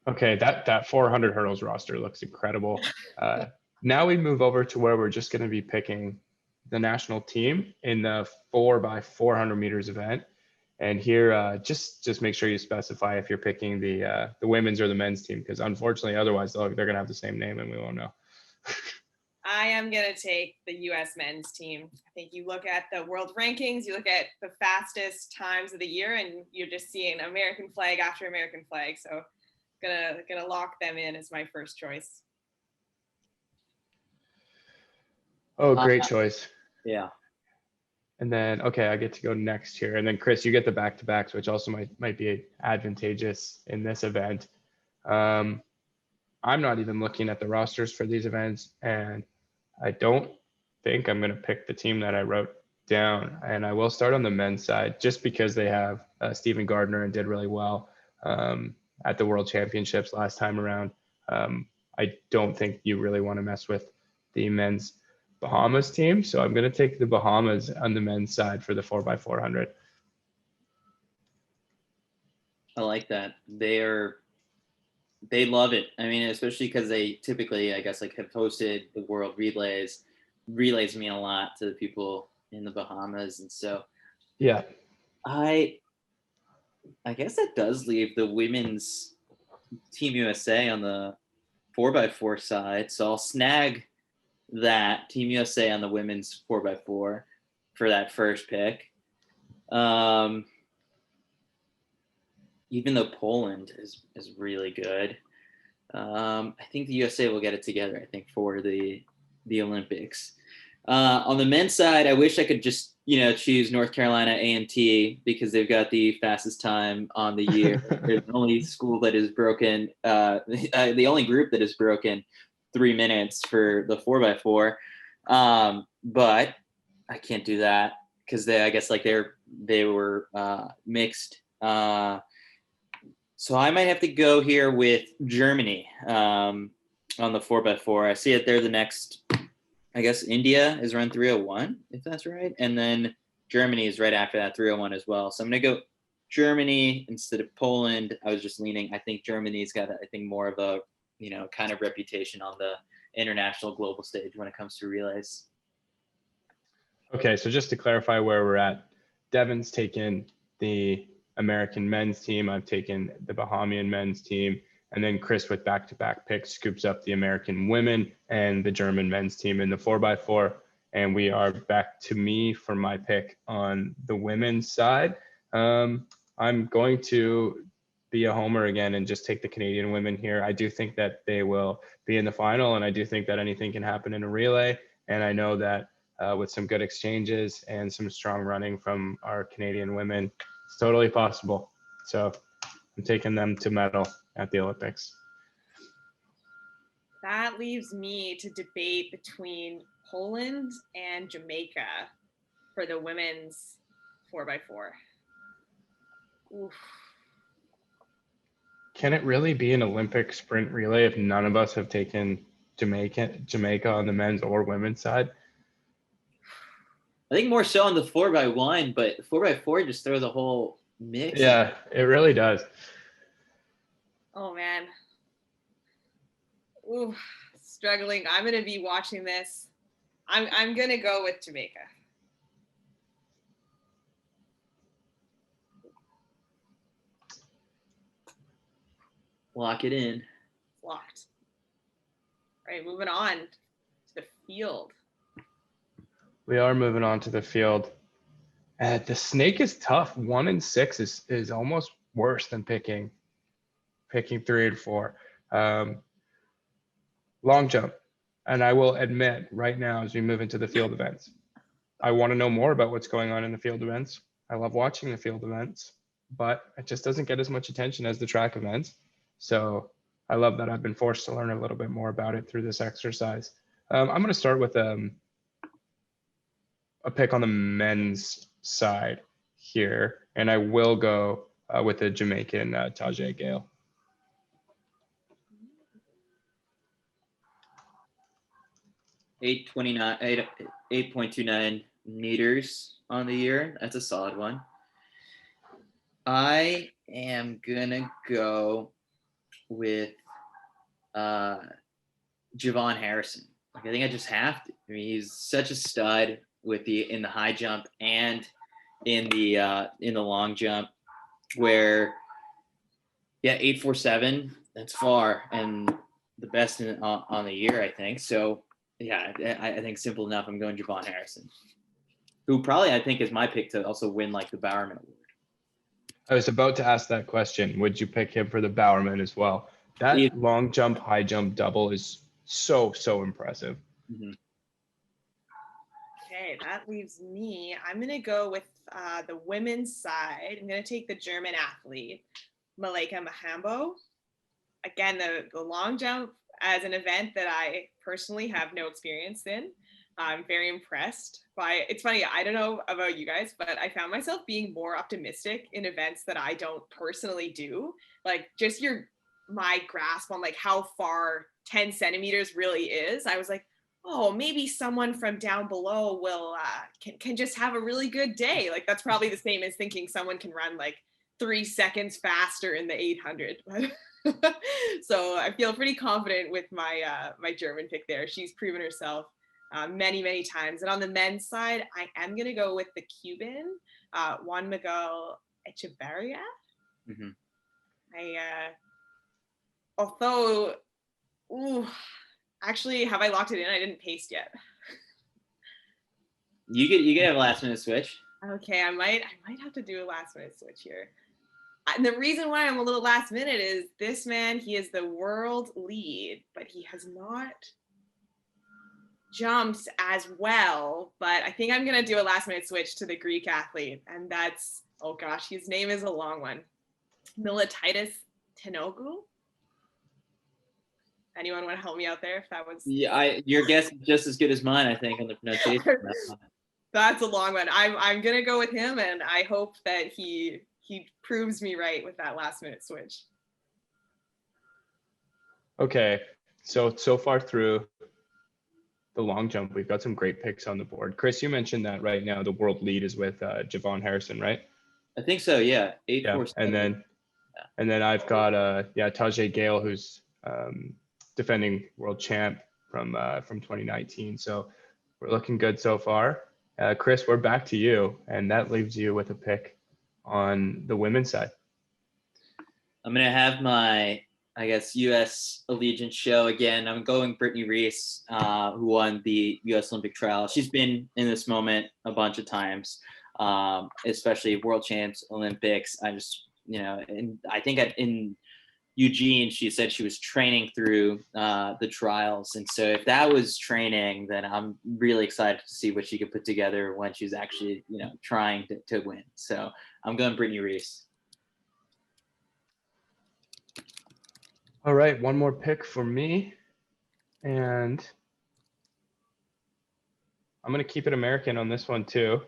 Okay, that 400 hurdles roster looks incredible. Now we move over to where we're just going to be picking the national team in the 4x400 meters event. And here, just make sure you specify if you're picking the women's or the men's team, because unfortunately, otherwise they're going to have the same name and we won't know. I am going to take the U.S. men's team. I think you look at the world rankings, you look at the fastest times of the year, and you're just seeing American flag after American flag. So gonna lock them in as my first choice. Oh, great choice. Yeah. And then, okay, I get to go next here. And then Chris, you get the back-to-backs, which also might be advantageous in this event. I'm not even looking at the rosters for these events, and I don't think I'm going to pick the team that I wrote down. And I will start on the men's side just because they have Stephen Gardner and did really well at the World Championships last time around. I don't think you really want to mess with the men's Bahamas team. So I'm going to take the Bahamas on the men's side for the 4x400. I like that. They love it. I mean, especially because they typically, I guess, like have hosted the world relays. Relays mean a lot to the people in the Bahamas. And so, yeah, I guess that does leave the women's Team USA on the 4x4 side. So I'll snag that Team USA on the women's 4x4 for that first pick. Even though Poland is really good, I think the USA will get it together, I think, for the Olympics. On the men's side, I wish I could just, choose North Carolina A&T because they've got the fastest time on the year. They're the only school that is broken, the only group that is broken 3 minutes for the 4x4. But I can't do that because they were mixed. So I might have to go here with Germany on the 4x4. I see that they're the next I guess India is run 301, if that's right. And then Germany is right after that, 301 as well. So I'm going to go Germany instead of Poland. I was just leaning. I think Germany's got, I think, more of a, kind of reputation on the international global stage when it comes to relays. Okay, so just to clarify where we're at, Devan's taken the American men's team. I've taken the Bahamian men's team. And then Chris, with back-to-back picks, scoops up the American women and the German men's team in the 4x4. And we are back to me for my pick on the women's side. I'm going to be a homer again and just take the Canadian women here. I do think that they will be in the final, and I do think that anything can happen in a relay. And I know that with some good exchanges and some strong running from our Canadian women, it's totally possible. So I'm taking them to medal at the Olympics. That leaves me to debate between Poland and Jamaica for the women's 4x4. Oof. Can it really be an Olympic sprint relay if none of us have taken Jamaica on the men's or women's side? I think more so on the 4x1, but 4x4 just throw the whole mix. Yeah, it really does. Oh man. Ooh, struggling. I'm gonna be watching this. I'm gonna go with Jamaica. Lock it in. Locked. All right, moving on to the field. We are moving on to the field. The snake is tough. 1 and 6 is almost worse than picking 3 and 4. Long jump. And I will admit right now, as we move into the field events, I want to know more about what's going on in the field events. I love watching the field events, but it just doesn't get as much attention as the track events. So I love that I've been forced to learn a little bit more about it through this exercise. I'm going to start with a pick on the men's side here, and I will go with the Jamaican Tajay Gale. $8.29 meters on the year. That's a solid one. I am gonna go with Javon Harrison. Like, I think I just have to. I mean, he's such a stud in the high jump and in the long jump, where 8.47, that's far and the best on the year, I think. So yeah, I think simple enough. I'm going Javon Harrison, who probably I think is my pick to also win like the Bowerman Award. I was about to ask that question. Would you pick him for the Bowerman as well? That long jump, high jump double is so impressive. Mm-hmm. Okay, that leaves me. I'm going to go with the women's side. I'm going to take the German athlete, Malika Mahambo. Again, the long jump as an event that I personally have no experience in. I'm very impressed by. It's funny, I don't know about you guys, but I found myself being more optimistic in events that I don't personally do. Like just my grasp on like how far 10 centimeters really is. I was like, oh, maybe someone from down below will can just have a really good day. Like that's probably the same as thinking someone can run like 3 seconds faster in the 800. So I feel pretty confident with my my German pick there. She's proven herself many times. And on the men's side, I am going to go with the Cuban, Juan Miguel Echeverria. Mm-hmm. Actually, have I locked it in? I didn't paste yet. You get a last minute switch. Okay, I might have to do a last minute switch here. And the reason why I'm a little last minute is this man, he is the world lead, but he has not jumped as well. But I think I'm going to do a last minute switch to the Greek athlete. And that's, oh gosh, his name is a long one. Miletitis Tenogu. Anyone want to help me out there if that was? Yeah, your guess is just as good as mine, I think, on the pronunciation. That's a long one. I'm going to go with him, and I hope that he proves me right with that last minute switch. Okay, so far through, the long jump, we've got some great picks on the board. Chris, you mentioned that right now the world lead is with Javon Harrison, right? I think so. Yeah. 8-4. Yeah. And then I've got Tajay Gale, who's defending world champ from 2019. So we're looking good so far. Chris, we're back to you, and that leaves you with a pick on the women's side. I'm gonna have my, I guess, U.S. allegiance show again. I'm going Brittany Reese, who won the U.S. Olympic trial. She's been in this moment a bunch of times, especially world champs, Olympics. And I think in Eugene, she said she was training through the trials. And so if that was training, then I'm really excited to see what she could put together when she's actually, trying to win. So I'm going Brittany Reese. All right, one more pick for me. And I'm going to keep it American on this one too.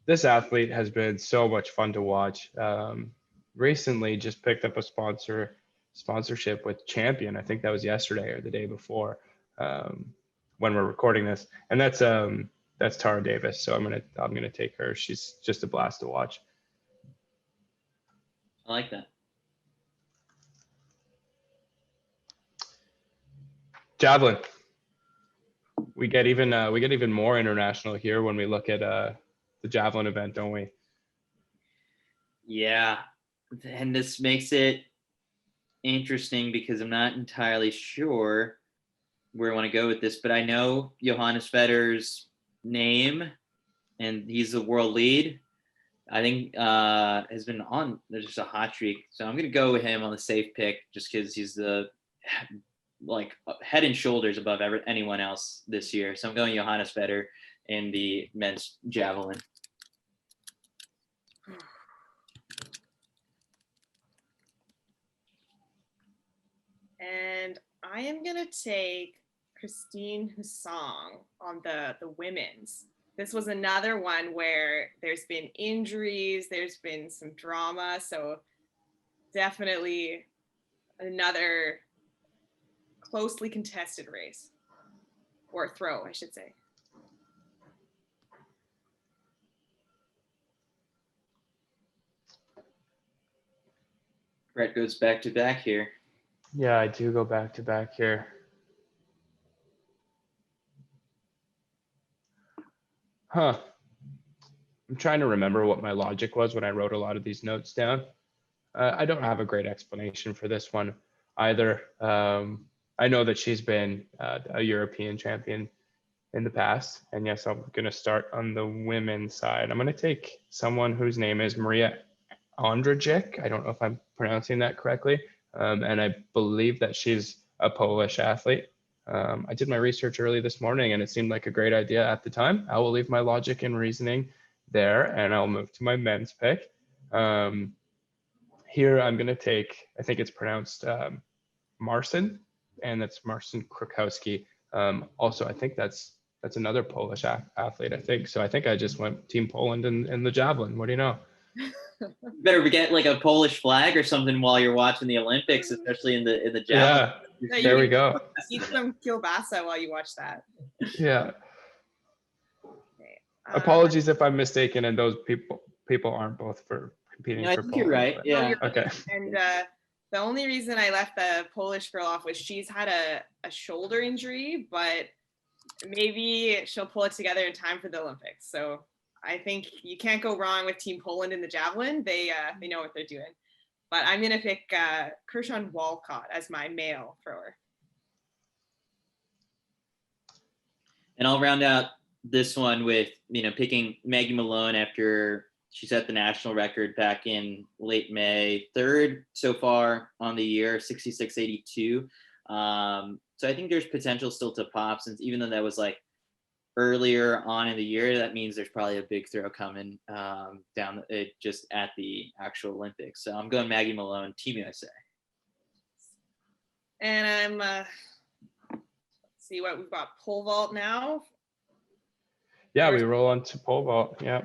This athlete has been so much fun to watch. Recently just picked up a sponsorship with Champion. I think that was yesterday or the day before when we're recording this. And that's Tara Davis. So I'm gonna take her. She's just a blast to watch. I like that. Javelin. We get even more international here when we look at the javelin event, don't we? Yeah, and this makes it interesting because I'm not entirely sure where I want to go with this, but I know Johannes Feder's name, and he's the world lead. I think has been on. There's just a hot streak, so I'm gonna go with him on the safe pick, just because he's the head and shoulders above anyone else this year. So I'm going Johannes Feder in the men's javelin. And I am gonna take Christine Husong on the women's. This was another one where there's been injuries, there's been some drama, so definitely another closely contested race, or throw, I should say. Brett goes back to back here. Yeah, I do go back to back here. I'm trying to remember what my logic was when I wrote a lot of these notes down. I don't have a great explanation for this one either. I know that she's been a European champion in the past. And yes, I'm going to start on the women's side. I'm going to take someone whose name is Maria Ondrajic. I don't know if I'm pronouncing that correctly. And I believe that she's a Polish athlete. I did my research early this morning and it seemed like a great idea at the time. I will leave my logic and reasoning there and I'll move to my men's pick. Here I'm going to take, I think it's pronounced Marcin, and that's Marcin Krakowski. Also, I think that's another Polish athlete, I think. So I think I just went Team Poland in the javelin. What do you know? Better get like a Polish flag or something while you're watching the Olympics, especially in the javelin. Yeah, there we go. Eat some kielbasa while you watch that. Yeah. Okay. Apologies if I'm mistaken, and those people aren't both for competing. No, I think you're right. But, yeah. Okay. And the only reason I left the Polish girl off was she's had a shoulder injury, but maybe she'll pull it together in time for the Olympics. So I think you can't go wrong with Team Poland in the javelin. They know what they're doing. But I'm going to pick Kershawn Walcott as my male thrower. And I'll round out this one with, picking Maggie Malone after she set the national record back in late May, third so far on the year, 66.82. So I think there's potential still to pop, since even though that was like earlier on in the year, that means there's probably a big throw coming down just at the actual Olympics. So I'm going Maggie Malone, Team USA. And I'm see what we've got, pole vault now. Yeah, we roll on to pole vault. Yeah.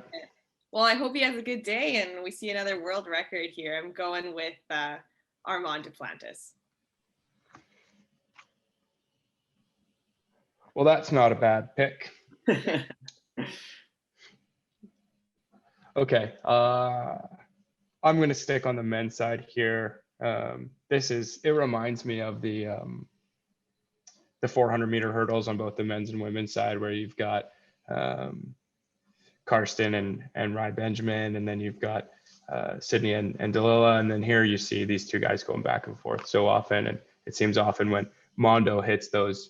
Well, I hope he has a good day and we see another world record here. I'm going with Armand Duplantis. Well, that's not a bad pick. Okay. I'm going to stick on the men's side here. It reminds me of the 400-meter hurdles on both the men's and women's side, where you've got Karsten and Rai Benjamin, and then you've got Sydney and Dalila, and then here you see these two guys going back and forth so often, and it seems often when Mondo hits those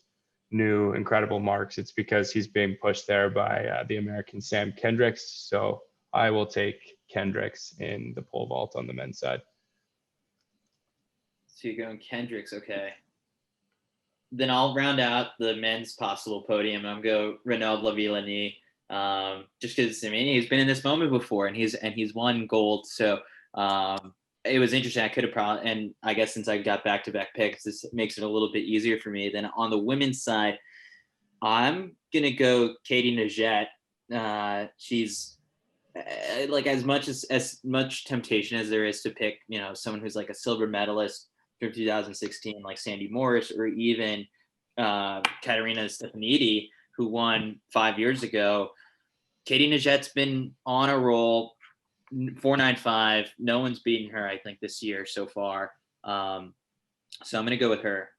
new incredible marks, it's because he's being pushed there by the American Sam Kendricks. So I will take Kendricks in the pole vault on the men's side. So you're going Kendricks, okay. Then I'll round out the men's possible podium. I'm going to go Renault Lavilani. Just because, I mean, he's been in this moment before, and he's won gold. So it was interesting. I could have probably, and I guess since I got back-to-back picks, this makes it a little bit easier for me. Then on the women's side, I'm gonna go Katie Najette. She's like as much temptation as there is to pick, someone who's like a silver medalist from 2016, like Sandy Morris, or even Katerina Stefanidi, who won 5 years ago. Katie Najette's been on a roll, 4.95. No one's beaten her, I think, this year so far. So I'm going to go with her.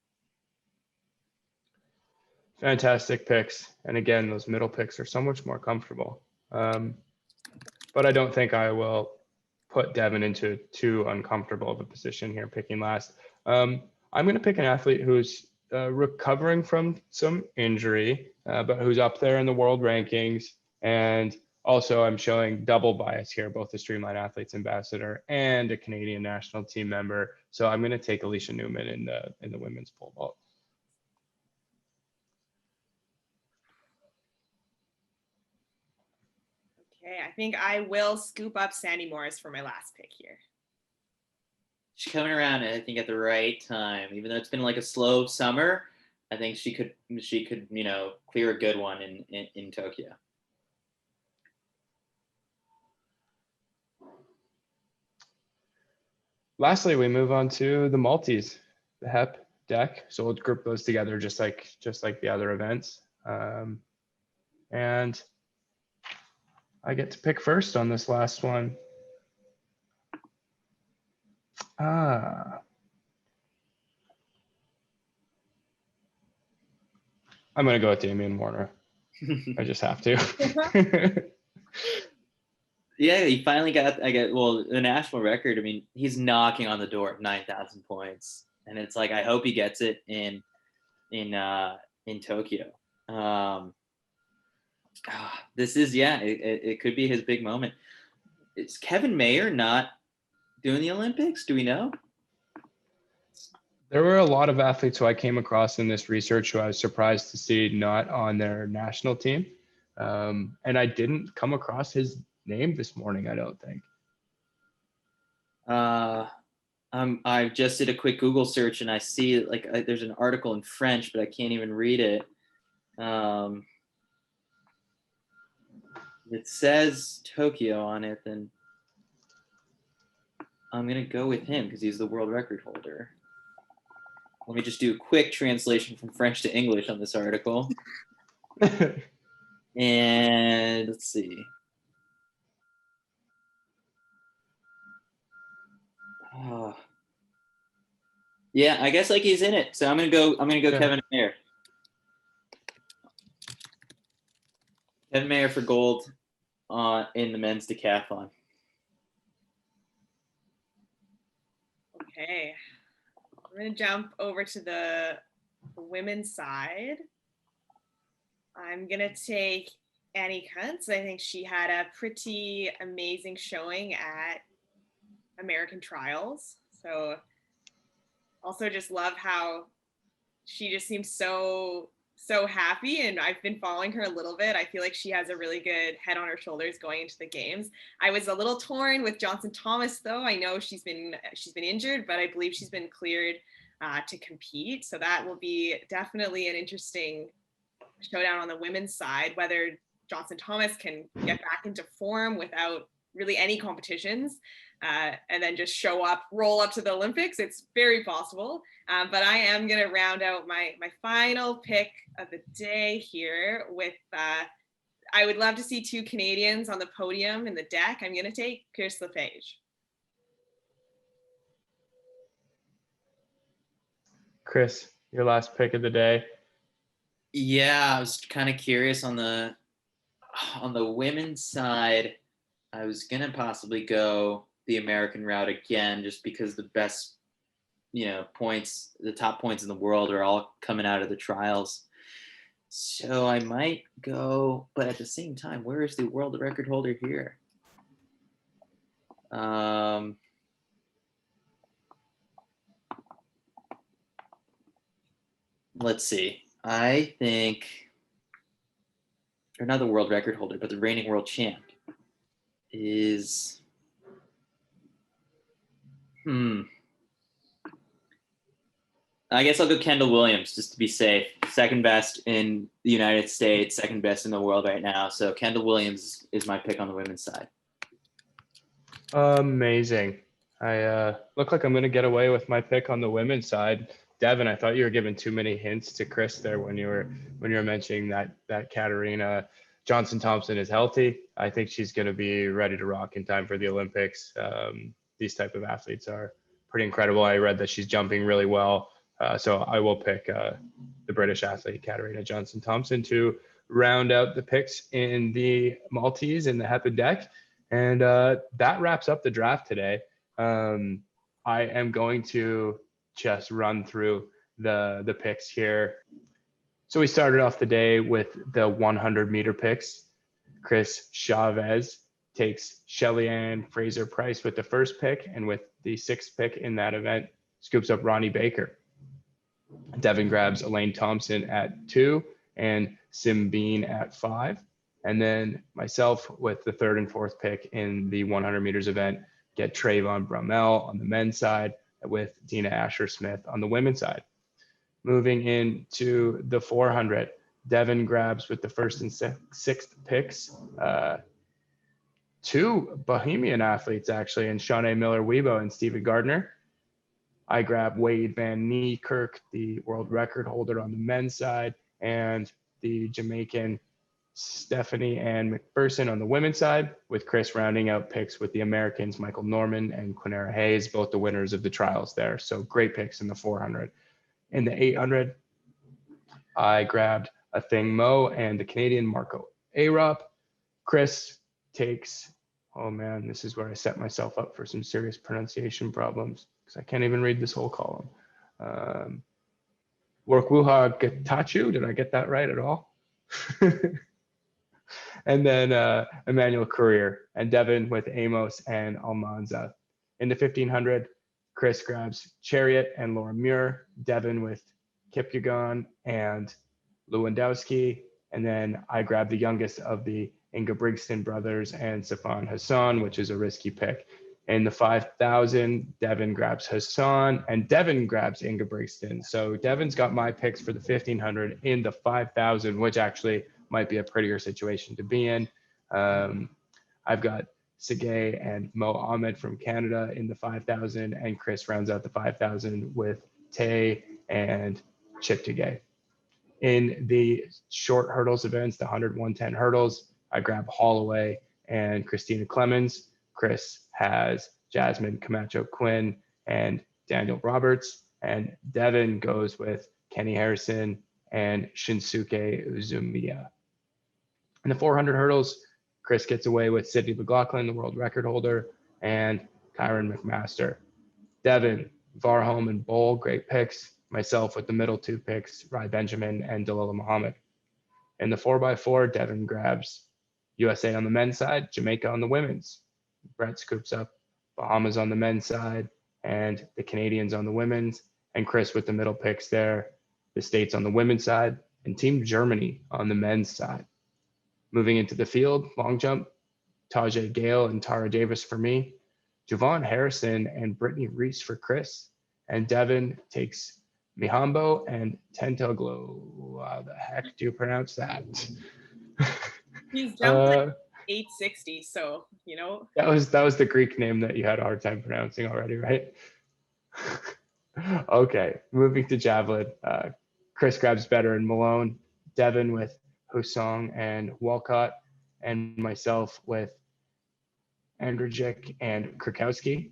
Fantastic picks. And again, those middle picks are so much more comfortable. But I don't think I will put Devan into too uncomfortable of a position here picking last. I'm going to pick an athlete who's recovering from some injury, but who's up there in the world rankings. And also I'm showing double bias here, both the Streamline Athletes ambassador and a Canadian national team member. So I'm going to take Alicia Newman in the women's pole vault. Okay, I think I will scoop up Sandy Morris for my last pick here. She's coming around, I think, at the right time. Even though it's been like a slow summer, I think she could, clear a good one in Tokyo. Lastly, we move on to the multis, the HEP deck. So we'll group those together just like the other events. And I get to pick first on this last one. I'm going to go with Damian Warner. I just have to. Yeah, he finally got, the national record. I mean, he's knocking on the door of 9,000 points. And it's like, I hope he gets it in Tokyo. This is, it could be his big moment. Is Kevin Mayer not doing the Olympics? Do we know? There were a lot of athletes who I came across in this research who I was surprised to see not on their national team. And I didn't come across his name this morning, I don't think. I just did a quick Google search and I see there's an article in French, but I can't even read it. It says Tokyo on it, then I'm going to go with him because he's the world record holder. Let me just do a quick translation from French to English on this article. And let's see. Yeah, I guess he's in it. So I'm gonna go yeah. Kevin Mayer. Kevin Mayer for gold in the men's decathlon. Okay. I'm gonna jump over to the women's side. I'm gonna take Annie Kuntz. I think she had a pretty amazing showing at American trials. So also just love how she just seems so happy, and I've been following her a little bit. I feel like she has a really good head on her shoulders going into the games. I was a little torn with Johnson Thomas though. I know she's been injured, but I believe she's been cleared to compete. So that will be definitely an interesting showdown on the women's side, whether Johnson Thomas can get back into form without really any competitions, and then just roll up to the Olympics. It's very possible. But I am going to round out my final pick of the day here with, I would love to see 2 Canadians on the podium in the deck. I'm going to take Chris LePage. Chris, your last pick of the day. Yeah, I was kind of curious on the women's side. I was gonna possibly go the American route again, just because the best, points, the top points in the world are all coming out of the trials. So I might go, but at the same time, where is the world record holder here? Let's see. I think, or not the world record holder, but the reigning world champ is, I guess I'll go Kendall Williams just to be safe. Second best in the United States, second best in the world right now. So Kendall Williams is my pick on the women's side. Amazing. I look like I'm going to get away with my pick on the women's side. Devan, I thought you were giving too many hints to Chris there when you were mentioning that Katarina Johnson-Thompson is healthy. I think she's going to be ready to rock in time for the Olympics. These type of athletes are pretty incredible. I read that she's jumping really well. So I will pick the British athlete Katarina Johnson-Thompson to round out the picks in the Maltese in the HEPA deck. And that wraps up the draft today. I am going to just run through the picks here. So we started off the day with the 100-meter picks. Chris Chavez takes Shelly-Ann Fraser-Price with the first pick, and with the 6th pick in that event, scoops up Ronnie Baker. Devan grabs Elaine Thompson at 2 and Sim Bean at 5. And then myself with the 3rd and 4th pick in the 100 meters event, get Trayvon Brummel on the men's side with Dina Asher-Smith on the women's side. Moving into the 400, Devan grabs with the 1st and 6th picks, 2 Bohemian athletes actually, in Shawnee Miller-Weibo and Stephen Gardner. I grab Wade Van Niekerk, the world record holder on the men's side, and the Jamaican Stephanie Ann McPherson on the women's side, with Chris rounding out picks with the Americans Michael Norman and Quinera Hayes, both the winners of the trials there. So great picks in the 400. In the 800, I grabbed Athing Mo and the Canadian Marco Arop. Chris takes, oh man, this is where I set myself up for some serious pronunciation problems because I can't even read this whole column. Workwuha Getachew, did I get that right at all? And then Emmanuel Courier, and Devan with Amos and Almanza. In the 1500, Chris grabs Chariot and Laura Muir, Devan with Kipyegon and Lewandowski, and then I grab the youngest of the Inga Brigsten brothers and Safan Hassan, which is a risky pick. In the 5,000, Devan grabs Hassan, and Devan grabs Inga Brigsten. So Devan's got my picks for the 1,500 in the 5,000, which actually might be a prettier situation to be in. I've got Segay and Mo Ahmed from Canada in the 5,000, and Chris rounds out the 5,000 with Tay and Chiptegay. In the short hurdles events, the 100, 110 hurdles, I grab Holloway and Christina Clemens. Chris has Jasmine Camacho Quinn and Daniel Roberts, and Devan goes with Kenny Harrison and Shinsuke Uzumiya. In the 400 hurdles, Chris gets away with Sydney McLaughlin, the world record holder, and Kyron McMaster. Devan, Varholm, and Bowl, great picks. Myself with the middle 2 picks, Rai Benjamin and Dalilah Muhammad. In the 4x4, Devan grabs USA on the men's side, Jamaica on the women's. Brett scoops up Bahamas on the men's side and the Canadians on the women's. And Chris with the middle picks there, the States on the women's side and Team Germany on the men's side. Moving into the field, long jump, Tajay Gale and Tara Davis for me, Javon Harrison and Brittany Reese for Chris, and Devan takes Mihambo and Tentoglo. How the heck do you pronounce that? He's jumping. 860. So, That was the Greek name that you had a hard time pronouncing already, right? Okay, moving to javelin. Chris grabs better and Malone, Devan with Husong and Walcott, and myself with Andrzej and Krakowski.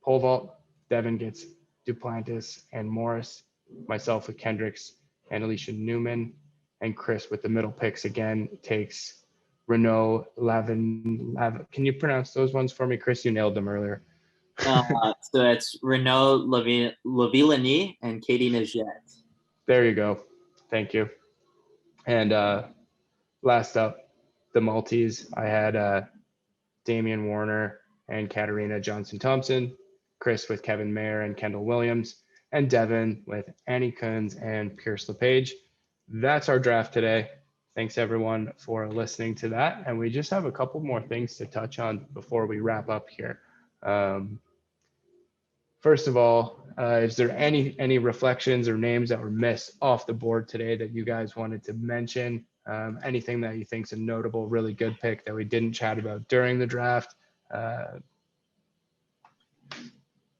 Pole vault, Devan gets Duplantis and Morris, myself with Kendricks and Alicia Newman, and Chris with the middle picks again takes Renault Lavilani. Can you pronounce those ones for me, Chris? You nailed them earlier. So it's Renault Lavilani and Katie Najette. There you go. Thank you. And last up, the Maltese. I had Damian Warner and Katarina Johnson-Thompson, Chris with Kevin Mayer and Kendall Williams, and Devan with Annie Kunz and Pierce LePage. That's our draft today. Thanks everyone for listening to that. And we just have a couple more things to touch on before we wrap up here. First of all, is there any reflections or names that were missed off the board today that you guys wanted to mention? Anything that you think is a notable, really good pick that we didn't chat about during the draft?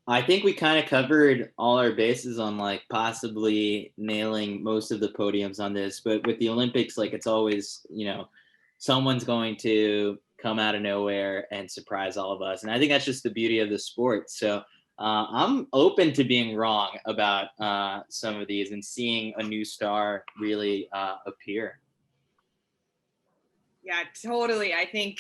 I think we kind of covered all our bases on like possibly nailing most of the podiums on this, but with the Olympics, like it's always, someone's going to come out of nowhere and surprise all of us. And I think that's just the beauty of the sport. So I'm open to being wrong about some of these and seeing a new star really appear. Yeah, totally. I think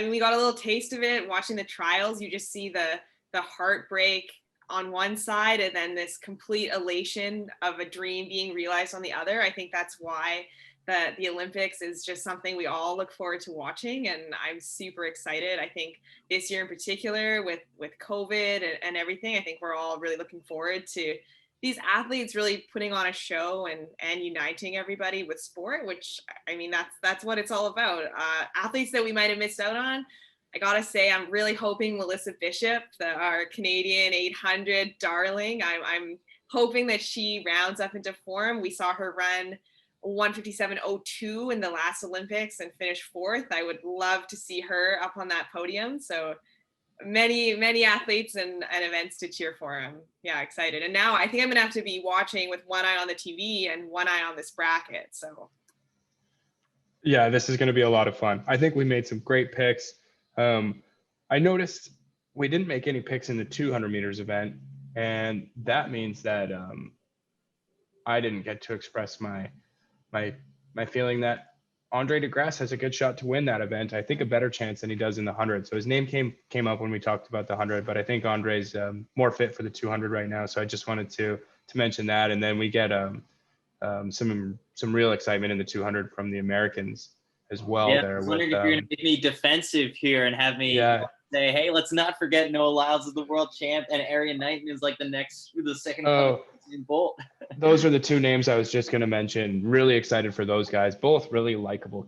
we got a little taste of it watching the trials. You just see the heartbreak on one side and then this complete elation of a dream being realized on the other. I think that's why the Olympics is just something we all look forward to watching, and I'm super excited. I think this year in particular with COVID and everything, I think we're all really looking forward to these athletes really putting on a show and uniting everybody with sport, which I mean, that's what it's all about. Athletes that we might have missed out on, I gotta say, I'm really hoping Melissa Bishop, our Canadian 800 darling, I'm hoping that she rounds up into form. We saw her run 157.02 in the last Olympics and finish fourth. I would love to see her up on that podium. So many athletes and events to cheer for. I'm excited. And now I think I'm gonna have to be watching with one eye on the TV and one eye on this bracket. So yeah, this is going to be a lot of fun. I think we made some great picks. I noticed we didn't make any picks in the 200 meters event, and that means that I didn't get to express my feeling that Andre DeGrasse has a good shot to win that event. I think a better chance than he does in the 100. So his name came up when we talked about the 100, but I think Andre's more fit for the 200 right now. So I just wanted to mention that. And then we get some real excitement in the 200 from the Americans as well. Yeah, there. I was wondering if you're going to make me defensive here and have me say, hey, let's not forget Noah Lyles is the world champ and Arian Knighton is like the second Bolt. Those are the two names I was just going to mention. Really excited for those guys. Both really likable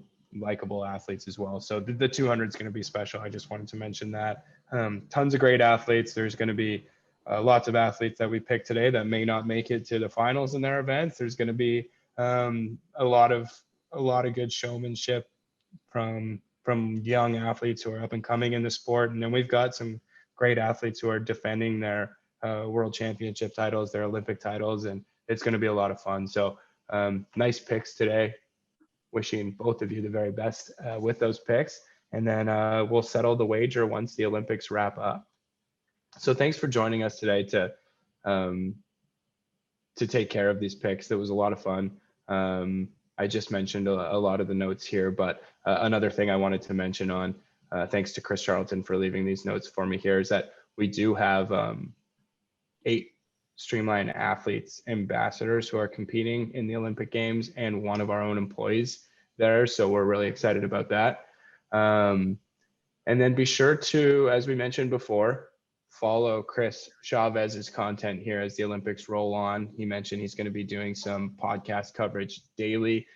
athletes as well. So the 200 is going to be special. I just wanted to mention that. Tons of great athletes. There's going to be lots of athletes that we picked today that may not make it to the finals in their events. There's going to be a lot of good showmanship from young athletes who are up and coming in the sport. And then we've got some great athletes who are defending their world championship titles, their Olympic titles, and it's going to be a lot of fun. So nice picks today. Wishing both of you the very best with those picks. And then we'll settle the wager once the Olympics wrap up. So thanks for joining us today to take care of these picks. That was a lot of fun. I just mentioned a lot of the notes here, but another thing I wanted to mention on, thanks to Chris Charlton for leaving these notes for me here, is that we do have 8 Streamline Athletes ambassadors who are competing in the Olympic Games and one of our own employees there. So we're really excited about that. And then be sure to, as we mentioned before, follow Chris Chavez's content here as the Olympics roll on. He mentioned he's going to be doing some podcast coverage daily.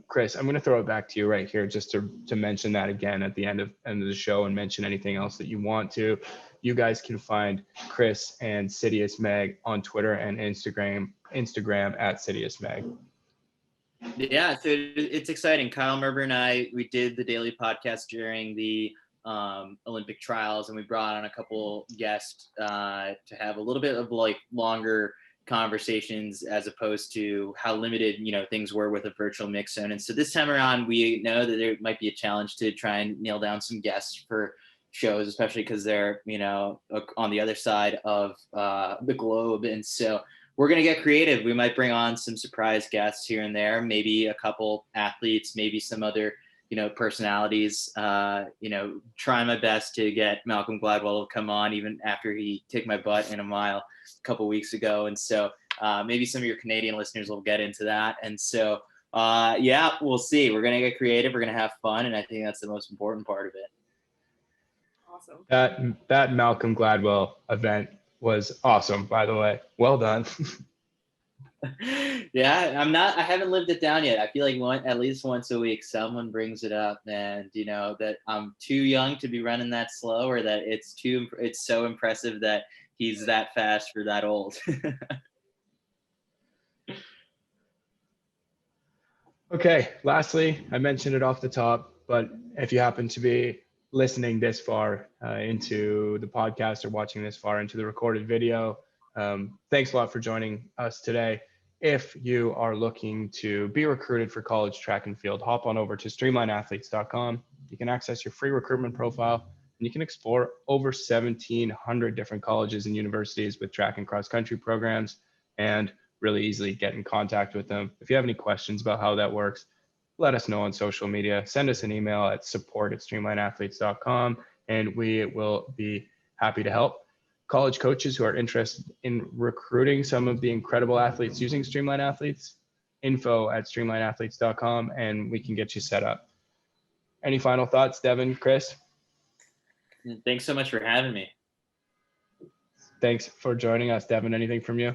Chris, I'm going to throw it back to you right here just to mention that again at the end of the show and mention anything else that you want to. You guys can find Chris and Citius Mag on Twitter and Instagram at Citius Mag. Yeah, so it's exciting. Kyle Merber and we did the daily podcast during the Olympic trials, and we brought on a couple guests to have a little bit of like longer conversations as opposed to how limited, things were with a virtual mix zone. And so this time around, we know that there might be a challenge to try and nail down some guests for shows, especially because they're, on the other side of the globe. And so we're going to get creative. We might bring on some surprise guests here and there, maybe a couple athletes, maybe some other, personalities, try my best to get Malcolm Gladwell to come on even after he kicked my butt in a mile a couple weeks ago. And so maybe some of your Canadian listeners will get into that. And so, we'll see. We're going to get creative. We're going to have fun. And I think that's the most important part of it. Awesome. That Malcolm Gladwell event was awesome, by the way. Well done. Yeah, I haven't lived it down yet. I feel like at least once a week, someone brings it up, and that I'm too young to be running that slow, or that it's so impressive that he's that fast for that old. Okay. Lastly, I mentioned it off the top, but if you happen to be listening this far into the podcast or watching this far into the recorded video, thanks a lot for joining us today. If you are looking to be recruited for college track and field, hop on over to streamlineathletes.com. You can access your free recruitment profile, and you can explore over 1,700 different colleges and universities with track and cross country programs, and really easily get in contact with them. If you have any questions about how that works, let us know on social media. Send us an email at support@streamlineathletes.com, and we will be happy to help. College coaches who are interested in recruiting some of the incredible athletes using Streamline Athletes, info@streamlineathletes.com, and we can get you set up. Any final thoughts, Devin, Chris? Thanks so much for having me. Thanks for joining us, Devin. Anything from you?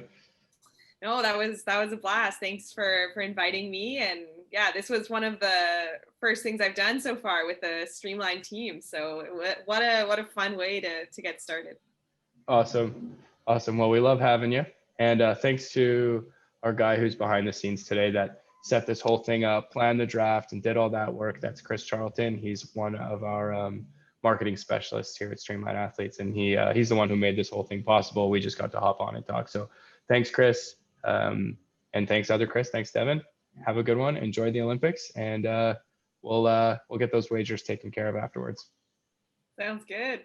No, that was a blast. Thanks for inviting me. And yeah, this was one of the first things I've done so far with the Streamline team. So what a fun way to get started. Awesome. Well, we love having you. And thanks to our guy who's behind the scenes today that set this whole thing up, planned the draft, and did all that work. That's Chris Charlton. He's one of our marketing specialists here at Streamline Athletes, and he's the one who made this whole thing possible. We just got to hop on and talk. So thanks, Chris. And thanks, other Chris. Thanks, Devin. Have a good one. Enjoy the Olympics, and we'll get those wagers taken care of afterwards. Sounds good.